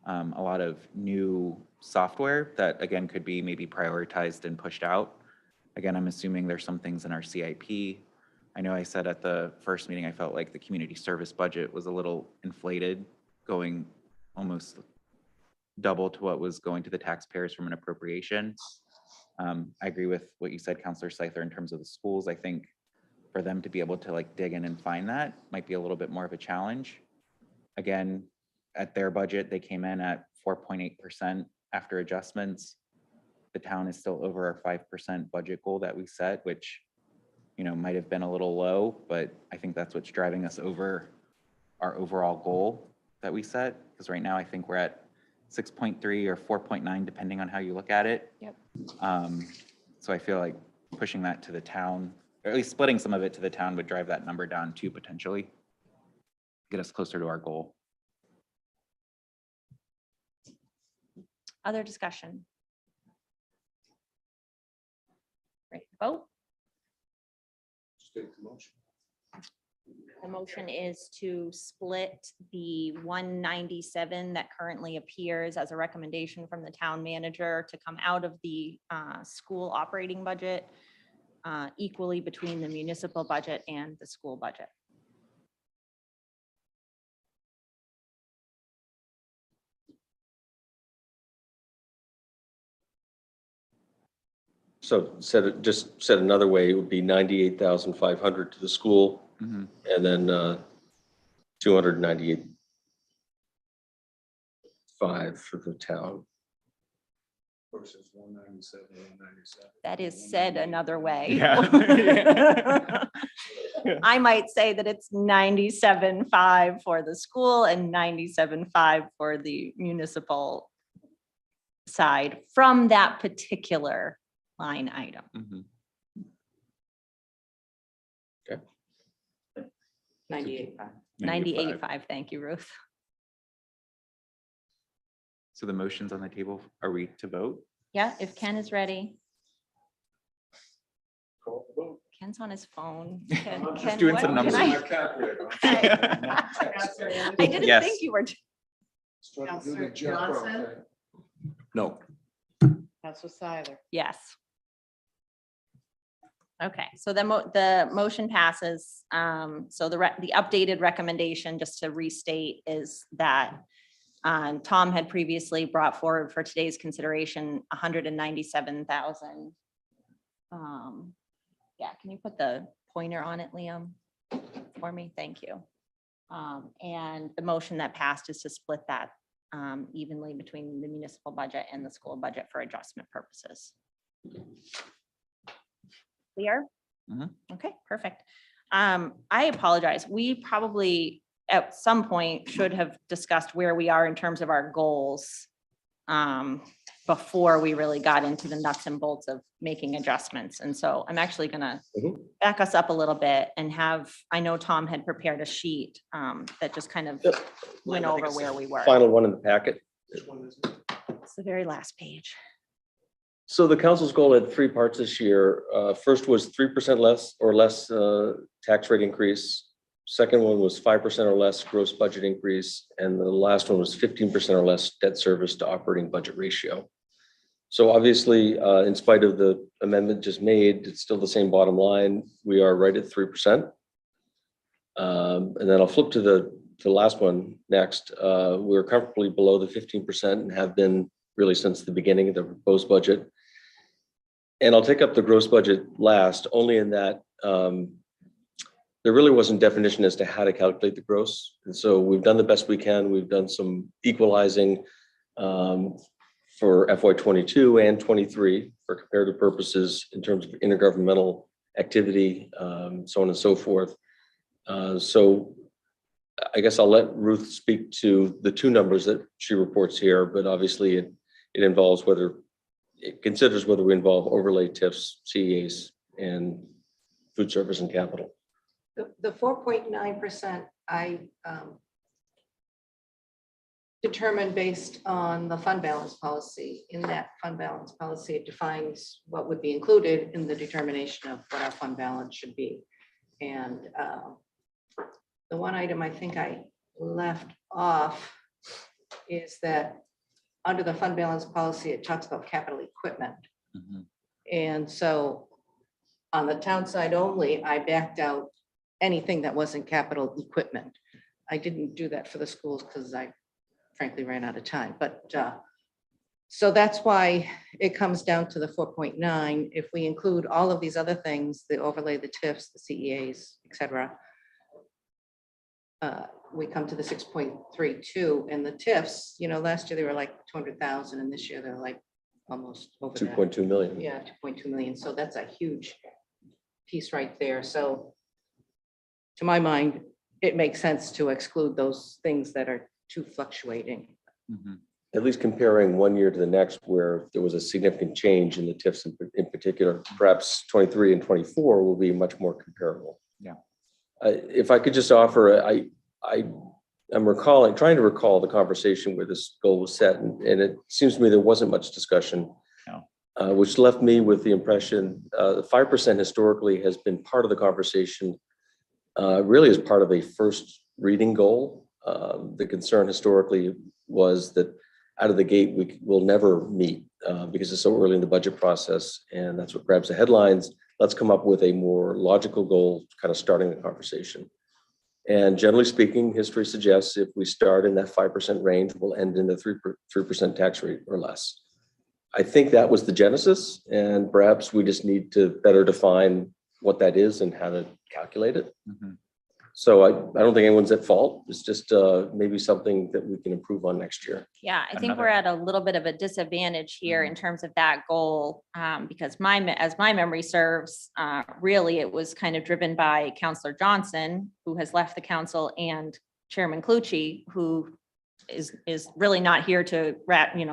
a lot of new software that, again, could be maybe prioritized and pushed out. Again, I'm assuming there's some things in our CIP. I know I said at the first meeting, I felt like the community service budget was a little inflated, going almost double to what was going to the taxpayers from an appropriation. I agree with what you said, Counselor Scyther, in terms of the schools. I think for them to be able to dig in and find that might be a little bit more of a challenge. Again, at their budget, they came in at 4.8% after adjustments. The town is still over our 5% budget goal that we set, which, might have been a little low, but I think that's what's driving us over our overall goal that we set. Because right now I think we're at 6.3 or 4.9, depending on how you look at it. Yep. So I feel like pushing that to the town, or at least splitting some of it to the town, would drive that number down too, potentially. Get us closer to our goal. Other discussion? Ready to vote? State the motion. The motion is to split the 197 that currently appears as a recommendation from the town manager to come out of the school operating budget equally between the municipal budget and the school budget. So just said another way, it would be 98,500 to the school Mhm. and then 298,500 for the town. Versus 197, 197. That is said another way. Yeah. I might say that it's 97.5 for the school and 97.5 for the municipal side from that particular line item. Mhm. 98.5. 98.5, thank you, Ruth. So the motion's on the table. Are we to vote? Yeah, if Ken is ready. Call the vote. Ken's on his phone. I'm just Ken, doing what some can numbers. I- My calculator. I didn't Yes. think you were. Start to do the jump rope thing. No. Counselor Seiler. Yes. Okay, so the motion passes. So the updated recommendation, just to restate, is that Tom had previously brought forward for today's consideration, 197,000. Yeah, can you put the pointer on it, Liam, for me? Thank you. And the motion that passed is to split that evenly between the municipal budget and the school budget for adjustment purposes. Clear? Mhm. Okay, perfect. I apologize. We probably at some point should have discussed where we are in terms of our goals before we really got into the nuts and bolts of making adjustments. And so I'm actually gonna Mhm. back us up a little bit and I know Tom had prepared a sheet that just kind of Yep. went I think over it's where the we were. Final one in the packet. Which one is it? It's the very last page. So the council's goal had three parts this year. First was 3% less tax rate increase. Second one was 5% or less gross budget increase. And the last one was 15% or less debt service to operating budget ratio. So obviously, in spite of the amendment just made, it's still the same bottom line. We are right at 3%. And then I'll flip to the last one next. We're comfortably below the 15% and have been really since the beginning of the proposed budget. And I'll take up the gross budget last, only in that there really wasn't definition as to how to calculate the gross. And so we've done the best we can. We've done some equalizing for FY22 and 23 for comparative purposes in terms of intergovernmental activity, so on and so forth. So I guess I'll let Ruth speak to the two numbers that she reports here, but obviously it involves it considers whether we involve overlay TIFs, CEAs, and food service and capital. The 4.9% I determined based on the fund balance policy. In that fund balance policy, it defines what would be included in the determination of what our fund balance should be. And the one item I think I left off is that under the fund balance policy, it talks about capital equipment. Mhm. And so on the town side only, I backed out anything that wasn't capital equipment. I didn't do that for the schools because I frankly ran out of time, but so that's why it comes down to the 4.9. If we include all of these other things, the overlay, the TIFs, the CEAs, et cetera, we come to the 6.32, and the TIFs, last year they were like 200,000 and this year they're like almost over that. 2.2 million. Yeah, 2.2 million. So that's a huge piece right there. So to my mind, it makes sense to exclude those things that are too fluctuating. Mhm. At least comparing one year to the next where there was a significant change in the TIFs in particular, perhaps 23 and 24 will be much more comparable. Yeah. If I could just offer, I'm trying to recall the conversation where this goal was set, and it seems to me there wasn't much discussion. No. Which left me with the impression, the 5% historically has been part of the conversation, really as part of a first reading goal. The concern historically was that out of the gate, we will never meet because it's so early in the budget process, and that's what grabs the headlines. Let's come up with a more logical goal, kind of starting the conversation. And generally speaking, history suggests if we start in that 5% range, we'll end in the 3% tax rate or less. I think that was the genesis, and perhaps we just need to better define what that is and how to calculate it. Mhm. So I don't think anyone's at fault. It's just maybe something that we can improve on next year. Yeah, I think we're Another- at a little bit of a disadvantage here Mhm. in terms of that goal, because as my memory serves, really it was kind of driven by Counselor Johnson, who has left the council, and Chairman Clucci, who is really not here to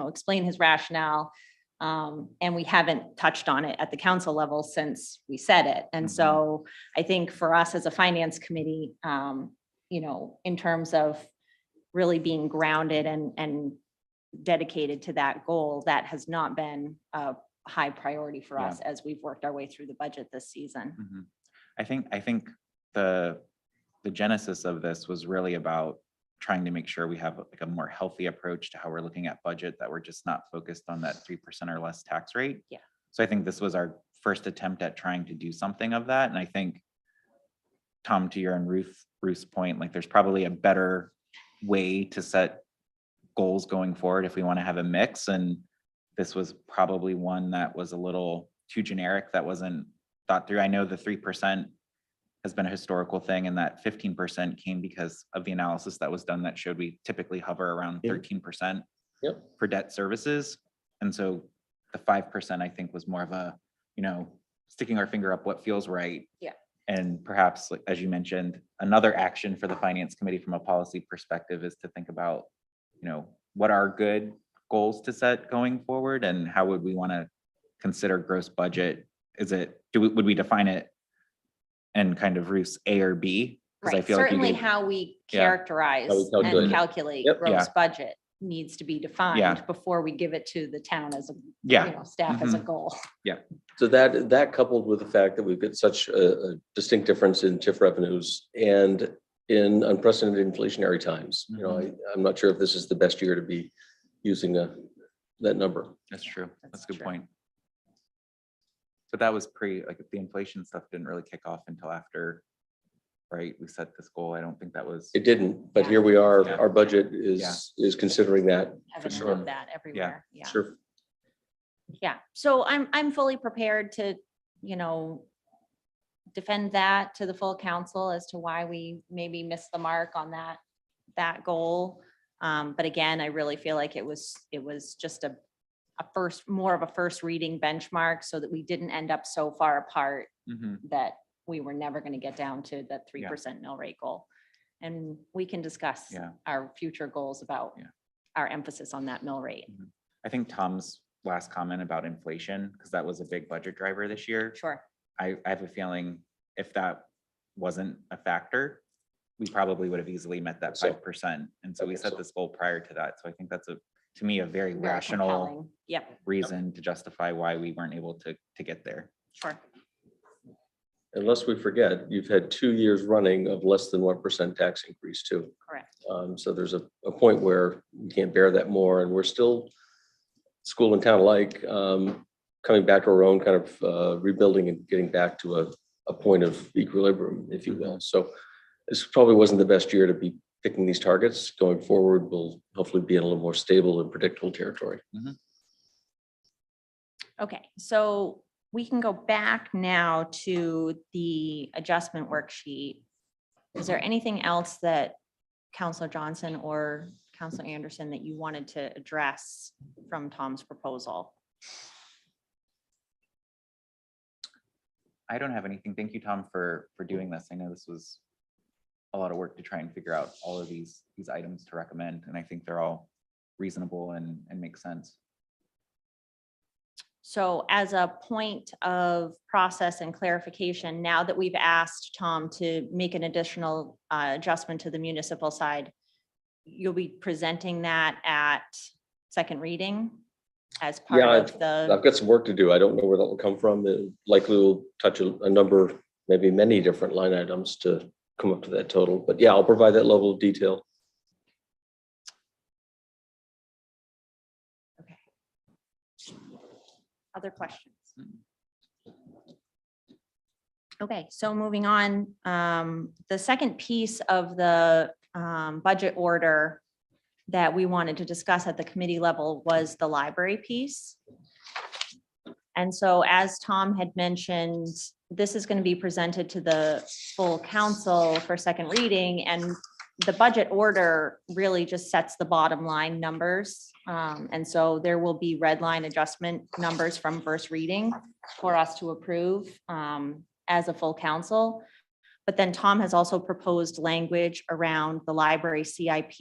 explain his rationale. And we haven't touched on it at the council level since we said it. And so I think for us as a finance committee, in terms of really being grounded and dedicated to that goal, that has not been a high priority for us as we've worked our way through the budget this season. Mhm. I think the genesis of this was really about trying to make sure we have like a more healthy approach to how we're looking at budget, that we're just not focused on that 3% or less tax rate. Yeah. So I think this was our first attempt at trying to do something of that. And I think, Tom, to your and Ruth's point, like there's probably a better way to set goals going forward if we want to have a mix. And this was probably one that was a little too generic, that wasn't thought through. I know the 3% has been a historical thing, and that 15% came because of the analysis that was done that showed we typically hover around Yeah. 13% Yep. for debt services. And so the 5% I think was more of a, sticking our finger up what feels right. Yeah. And perhaps, like, as you mentioned, another action for the finance committee from a policy perspective is to think about, what are good goals to set going forward, and how would we want to consider gross budget? Would we define it and kind of Ruth's A or B? 'Cause I Right, feel like you certainly gave- how we Yeah. characterize How we calculate and it. calculate Yep. gross Yeah. budget needs to be defined Yeah. before we give it to the town as a, Yeah. staff as a goal. So that coupled with the fact that we've got such a distinct difference in TIF revenues and in unprecedented inflationary times, I'm not sure if this is the best year to be using that number. That's true. That's That's a good true. point. But that was like the inflation stuff didn't really kick off until after, right? We set this goal. I don't think that was. It didn't, but here we are, Yeah. our budget is considering that. Evidence sure. of that everywhere, yeah. Sure. Yeah, so I'm fully prepared to, defend that to the full council as to why we maybe missed the mark on that goal. But again, I really feel like it was just more of a first reading benchmark, so that we didn't end up so far apart Mhm. that we were never going to get down to that 3% Yeah. mill rate goal. And we can discuss Yeah. our future goals about Yeah. our emphasis on that mill rate. I think Tom's last comment about inflation, because that was a big budget driver this year. Sure. I have a feeling if that wasn't a factor, we probably would have easily met that So, 5%. And so I we think set so. this goal prior to that. So I think that's to me, a very Very rational compelling. Yep, reason to justify why we weren't able to get there. sure. Unless we forget, you've had 2 years running of less than 1% tax increase too. Correct. So there's a point where we can't bear that more, and we're still school and town alike, coming back to our own kind of rebuilding and getting back to a point of equilibrium, if you will. So this probably wasn't the best year to be picking these targets. Going forward, we'll hopefully be in a little more stable and predictable territory. Okay, so we can go back now to the adjustment worksheet. Is there anything else that Counselor Johnson or Counselor Anderson that you wanted to address from Tom's proposal? I don't have anything. Thank you, Tom, for doing this. I know this was a lot of work to try and figure out all of these items to recommend, and I think they're all reasonable and make sense. So as a point of process and clarification, now that we've asked Tom to make an additional adjustment to the municipal side, you'll be presenting that at second reading as part Yeah, of the, I've got some work to do. I don't know where that will come from. It likely will touch a number, maybe many different line items to come up to that total. But yeah, I'll provide that level of detail. okay. Other questions? Okay, so moving on, the second piece of the budget order that we wanted to discuss at the committee level was the library piece. And so as Tom had mentioned, this is going to be presented to the full council for second reading, and the budget order really just sets the bottom line numbers. And so there will be red line adjustment numbers from first reading for us to approve as a full council. But then Tom has also proposed language around the library CIP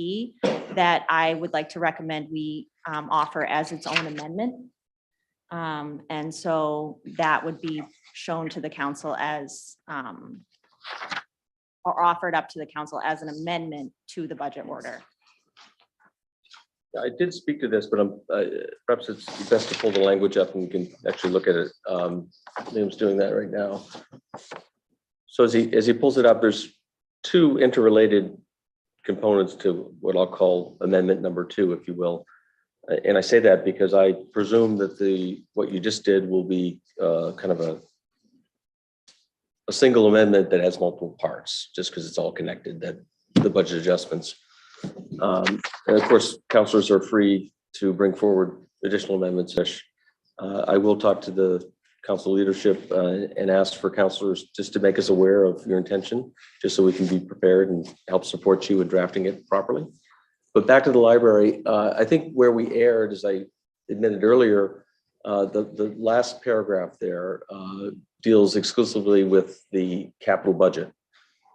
that I would like to recommend we offer as its own amendment. And so that would be shown to the council as, or offered up to the council as an amendment to the budget order. I did speak to this, but perhaps it's best to pull the language up and we can actually look at it. Liam's doing that right now. So as he pulls it up, there's two interrelated components to what I'll call amendment number 2, if you will. And I say that because I presume that what you just did will be kind of a single amendment that has multiple parts, just because it's all connected, that the budget adjustments. And of course, councilors are free to bring forward additional amendments. I will talk to the council leadership and ask for councilors just to make us aware of your intention, just so we can be prepared and help support you in drafting it properly. But back to the library, I think where we erred, as I admitted earlier, the last paragraph there deals exclusively with the capital budget.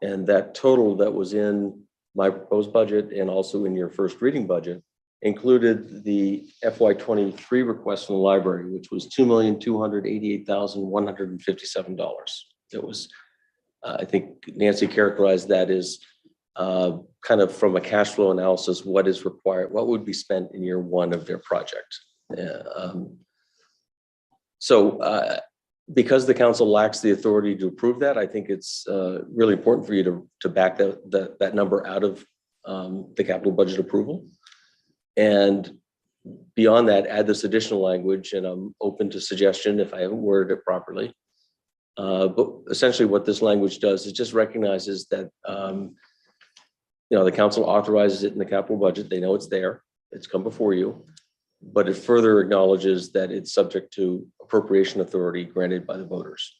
And that total that was in my proposed budget and also in your first reading budget included the FY23 request from the library, which was $2,288,157. It was, I think Nancy characterized that as kind of from a cash flow analysis, what is required, what would be spent in year 1 of their project. Because the council lacks the authority to approve that, I think it's really important for you to back that number out of the capital budget approval. And beyond that, add this additional language, and I'm open to suggestion if I haven't worded it properly. But essentially what this language does is just recognizes that the council authorizes it in the capital budget. They know it's there. It's come before you. But it further acknowledges that it's subject to appropriation authority granted by the voters.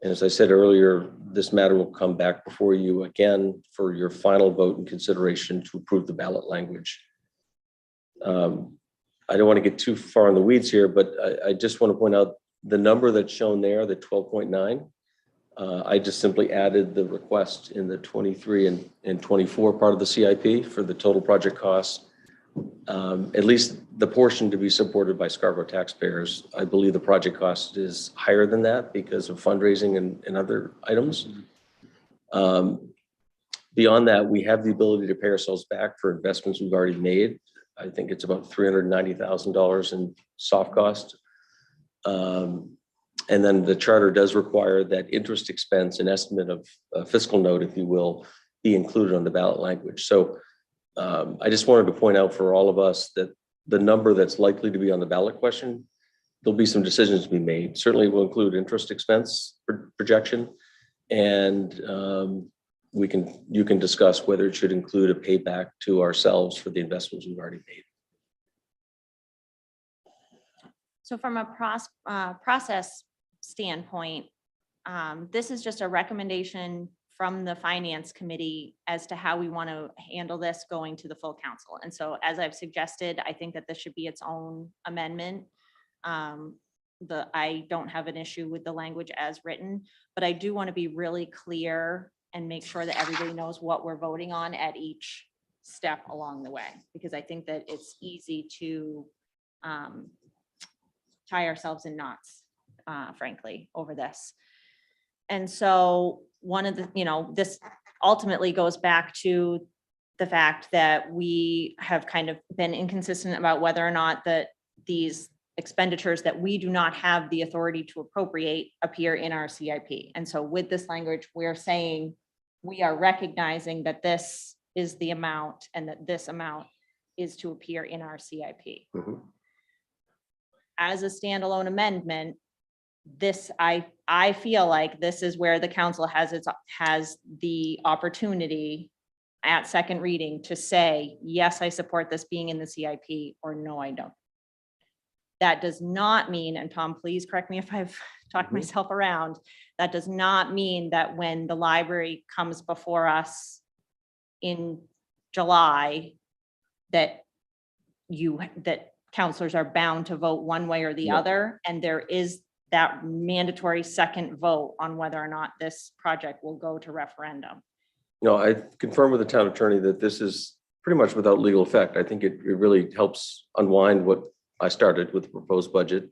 And as I said earlier, this matter will come back before you again for your final vote and consideration to approve the ballot language. I don't want to get too far in the weeds here, but I just want to point out the number that's shown there, the 12.9. I just simply added the request in the 23 and 24 part of the CIP for the total project costs. At least the portion to be supported by Scarborough taxpayers. I believe the project cost is higher than that because of fundraising and other items. Beyond that, we have the ability to pay ourselves back for investments we've already made. I think it's about $390,000 in soft cost. And then the charter does require that interest expense, an estimate of a fiscal note, if you will, be included on the ballot language. So I just wanted to point out for all of us that the number that's likely to be on the ballot question, there'll be some decisions to be made. Certainly will include interest expense projection, and you can discuss whether it should include a payback to ourselves for the investments we've already made. So from a process standpoint, this is just a recommendation from the finance committee as to how we want to handle this going to the full council. And so as I've suggested, I think that this should be its own amendment. I don't have an issue with the language as written, but I do want to be really clear and make sure that everybody knows what we're voting on at each step along the way, because I think that it's easy to tie ourselves in knots, frankly, over this. And so one of the, this ultimately goes back to the fact that we have kind of been inconsistent about whether or not that these expenditures that we do not have the authority to appropriate appear in our CIP. And so with this language, we're saying we are recognizing that this is the amount and that this amount is to appear in our CIP. Mm-hmm. As a standalone amendment, this, I feel like this is where the council has the opportunity at second reading to say, yes, I support this being in the CIP, or no, I don't. That does not mean, and Tom, please correct me if I've talked myself around, that does not mean that when the library comes before us in July, that councilors are bound to vote one way or the No. other. And there is that mandatory second vote on whether or not this project will go to referendum. No, I confirm with the town attorney that this is pretty much without legal effect. I think it really helps unwind what I started with the proposed budget.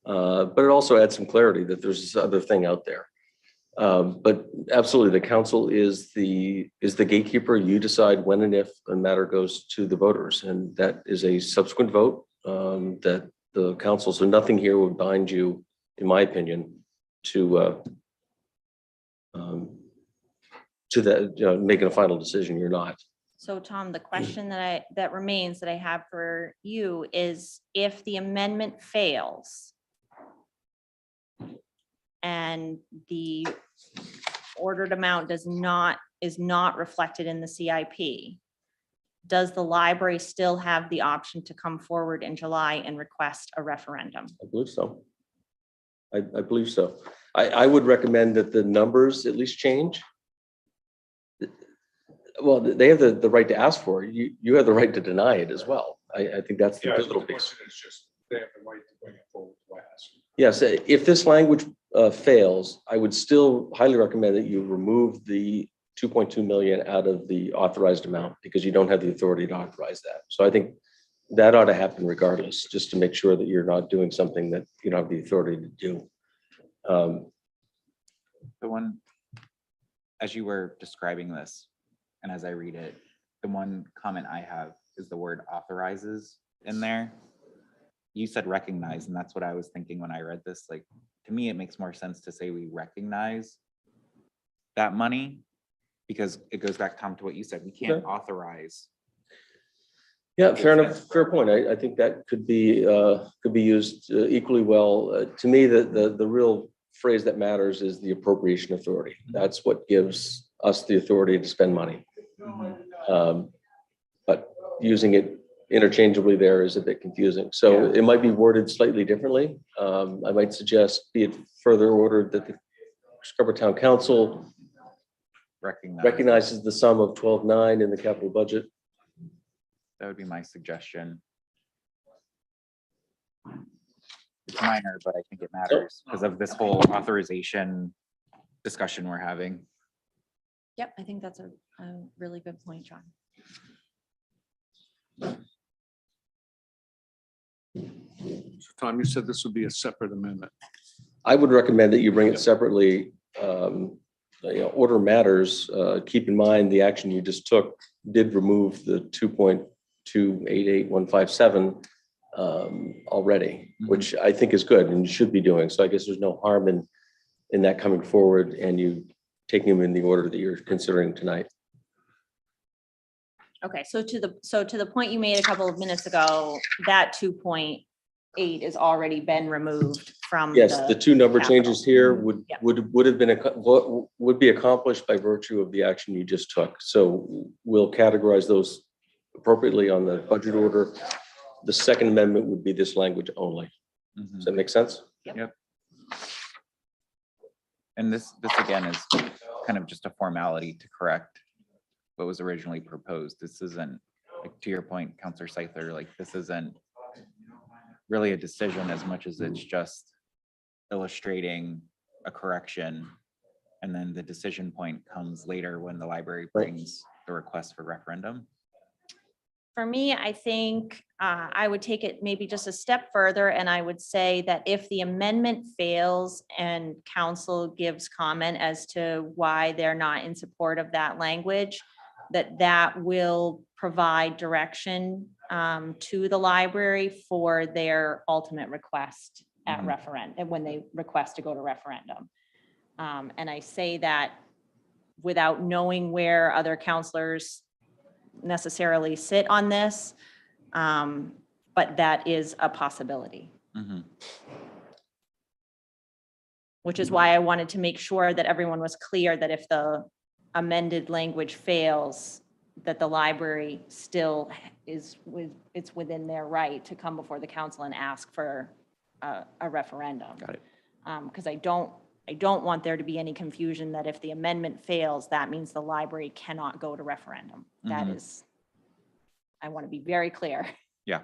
But it also adds some clarity that there's this other thing out there. But absolutely, the council is the gatekeeper. You decide when and if a matter goes to the voters, and that is a subsequent vote that the council, so nothing here would bind you, in my opinion, to that, making a final decision. You're not. So Tom, the question that remains that I have for you is if the amendment fails and the ordered amount is not reflected in the CIP, does the library still have the option to come forward in July and request a referendum? I believe so. I believe so. I would recommend that the numbers at least change. Well, they have the right to ask for it. You have the right to deny it as well. I think that's the Yeah, so pivotal the piece. question is just, they have the right to bring it forward to ask. Yes, if this language fails, I would still highly recommend that you remove the 2.2 million out of the authorized amount because you don't have the authority to authorize that. So I think that ought to happen regardless, just to make sure that you're not doing something that you don't have the authority to do. The one, as you were describing this, and as I read it, the one comment I have is the word authorizes in there. You said recognize, and that's what I was thinking when I read this. Like, to me, it makes more sense to say we recognize that money because it goes back, Tom, to what you said. We can't Okay. authorize. Yeah, fair enough. Fair point. I think that could be used equally well. To me, the real phrase that matters is the appropriation authority. That's what gives us the authority to spend money. But using it interchangeably there is a bit confusing. So it might be worded slightly differently. I might suggest be it further ordered that the Scarborough Town Council recognizes the sum of 12.9 in the capital budget. That would be my suggestion. It's minor, but I think it matters because of this whole authorization discussion we're having. Yep, I think that's a really good point, John. So Tom, you said this would be a separate amendment. I would recommend that you bring it separately. Order matters. Keep in mind, the action you just took did remove the 2.288157 already, which I think is good and you should be doing. So I guess there's no harm in that coming forward and you taking them in the order that you're considering tonight. Okay, so to the point you made a couple of minutes ago, that 2.8 has already been removed from. Yes, the two number capital. changes here would Yep. have been would be accomplished by virtue of the action you just took. So we'll categorize those appropriately on the budget order. The second amendment would be this language only. Does that make sense? And this again is kind of just a formality to correct what was originally proposed. This isn't, like, to your point, Counselor Seither, like, this isn't really a decision as much as it's just illustrating a correction. And then the decision point comes later when the library brings the request for referendum. For me, I think I would take it maybe just a step further and I would say that if the amendment fails and council gives comment as to why they're not in support of that language, that will provide direction to the library for their ultimate request at referendum, when they request to go to referendum. And I say that without knowing where other counselors necessarily sit on this, but that is a possibility. Which is why I wanted to make sure that everyone was clear that if the amended language fails, that the library still it's within their right to come before the council and ask for a referendum. Got it. Because I don't want there to be any confusion that if the amendment fails, that means the library cannot go to referendum. That is, I want to be very clear. Yeah,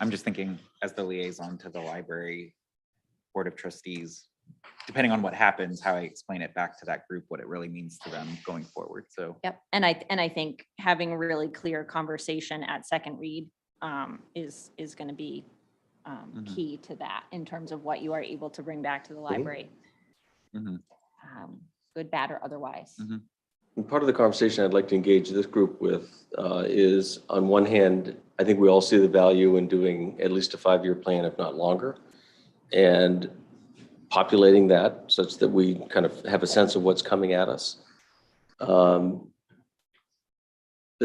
I'm just thinking as the liaison to the library Board of Trustees, depending on what happens, how I explain it back to that group, what it really means to them going forward. So, Yep, and I think having a really clear conversation at second read is gonna be Mhm. key to that in terms of what you are able to bring back to the library. Mhm. Good, bad, or otherwise. Mhm. And part of the conversation I'd like to engage this group with is, on one hand, I think we all see the value in doing at least a 5-year plan, if not longer, and populating that such that we kind of have a sense of what's coming at us. The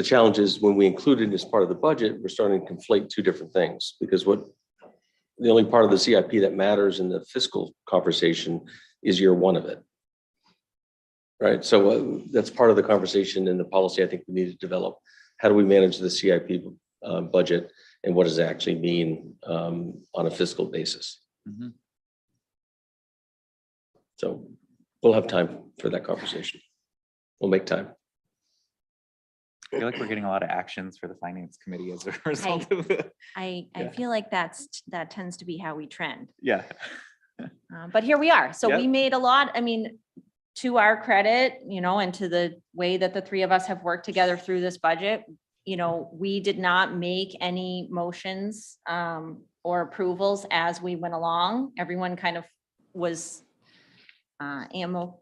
challenge is when we include it as part of the budget, we're starting to conflate two different things, because the only part of the CIP that matters in the fiscal conversation is year one of it. Right, so that's part of the conversation in the policy I think we need to develop. How do we manage the CIP budget, and what does it actually mean on a fiscal basis? Mhm. So we'll have time for that conversation. We'll make time. I feel like we're getting a lot of actions for the Finance Committee as a result of the, I Yeah. feel like that tends to be how we trend. yeah. But here we are. So we Yep. made a lot, I mean, to our credit, and to the way that the three of us have worked together through this budget, we did not make any motions or approvals as we went along. Everyone kind of was amiable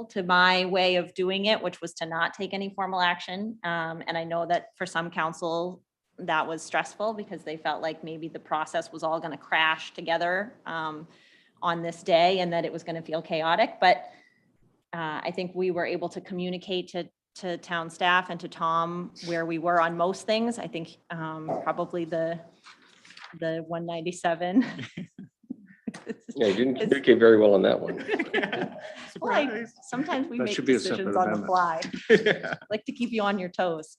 to my way of doing it, which was to not take any formal action. And I know that for some council, that was stressful because they felt like maybe the process was all going to crash together on this day and that it was going to feel chaotic. But I think we were able to communicate to town staff and to Tom where we were on most things. I think probably the 197. Yeah, you didn't communicate very well on that one. Well, sometimes we That make should be a separate decisions on the amendment. fly. Yeah. Like to keep you on your toes.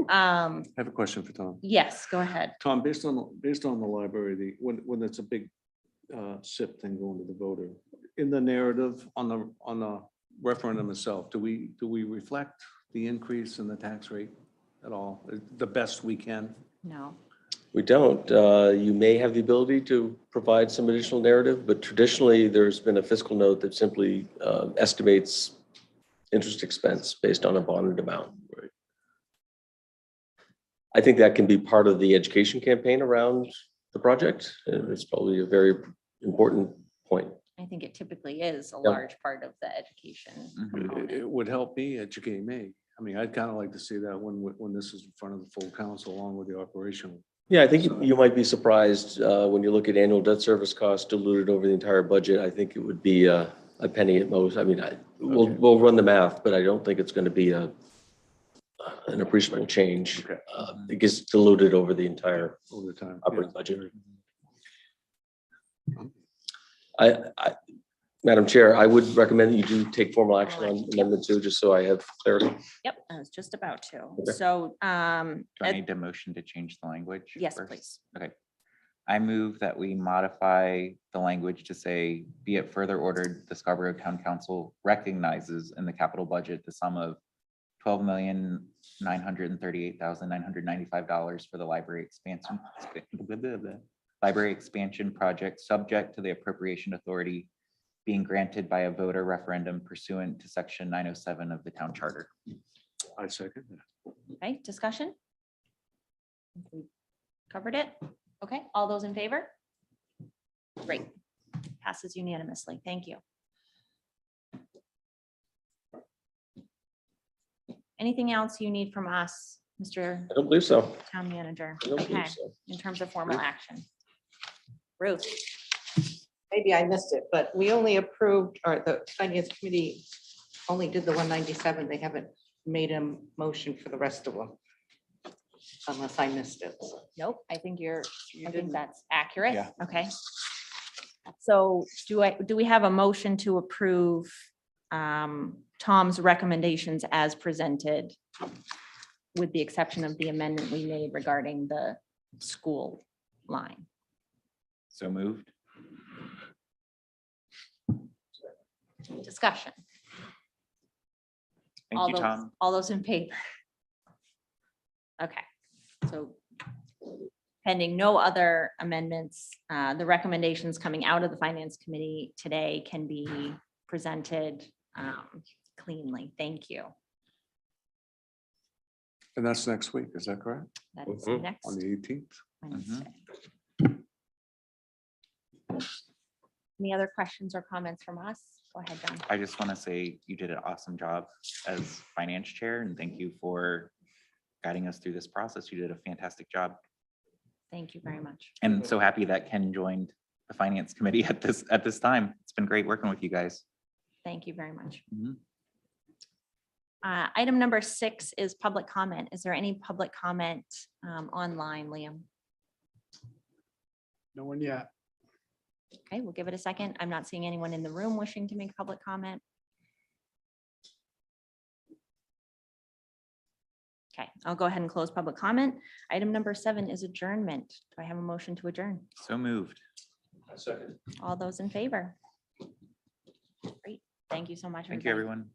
I have a question for Tom. Yes, go ahead. Tom, based on the library, when it's a big SIP thing going to the voter, in the narrative on the referendum itself, do we reflect the increase in the tax rate at all, the best we can? No. We don't. You may have the ability to provide some additional narrative, but traditionally, there's been a fiscal note that simply estimates interest expense based on a bonded amount. Right. I think that can be part of the education campaign around the project. And it's probably a very important point. I think it typically is a Yeah. large part of the education. Mhm. component. It would help me educate me. I mean, I'd kind of like to see that when this is in front of the full council along with the operational. Yeah, I think you might be surprised when you look at annual debt service costs diluted over the entire budget. I think it would be a penny at most. I mean, we'll run the math, but I don't think it's going to be an appreciable change. Okay. It gets diluted over the entire Over the time. operating Yeah. budget. Madam Chair, I would recommend that you do take formal action on Amendment 2, just so I have clarity. Yep, I was just about to. Okay. So, Do I need a motion to change the language? yes, first? please. Okay. I move that we modify the language to say, be it further ordered, the Scarborough Town Council recognizes in the capital budget the sum of $12,938,995 for the library expansion project, subject to the appropriation authority being granted by a voter referendum pursuant to section 907 of the town charter. I second that. Okay, discussion? We Covered it? Okay, all those in favor? Great. Passes unanimously. Thank you. Anything else you need from us, Mr. I don't believe so. Town Manager? I don't Okay, believe so. in terms of formal action. Ruth? Maybe I missed it, but we only approved, or the finance committee only did the 197. They haven't made a motion for the rest of them. Unless I missed it. Nope, I think I think didn't. that's accurate. Yeah. Okay. So do we have a motion to approve Tom's recommendations as presented? With the exception of the amendment we made regarding the school line. So moved. Discussion. Thank you, Tom. All those in favor? Okay, so pending no other amendments, the recommendations coming out of the Finance Committee today can be presented cleanly. Thank you. And that's next week, is that correct? That is Mhm. On next the 18th? Wednesday. Any other questions or comments from us? Go ahead, John. I just want to say you did an awesome job as finance chair, and thank you for guiding us through this process. You did a fantastic job. Thank you very much. And so happy that Ken joined the finance committee at this time. It's been great working with you guys. Thank you very much. Mhm. Item number 6 is public comment. Is there any public comment online, Liam? No one yet. Okay, we'll give it a second. I'm not seeing anyone in the room wishing to make public comment. Okay, I'll go ahead and close public comment. Item number 7 is adjournment. Do I have a motion to adjourn? So moved. A second. All those in favor? Great. Thank you so much. Thank you, everyone.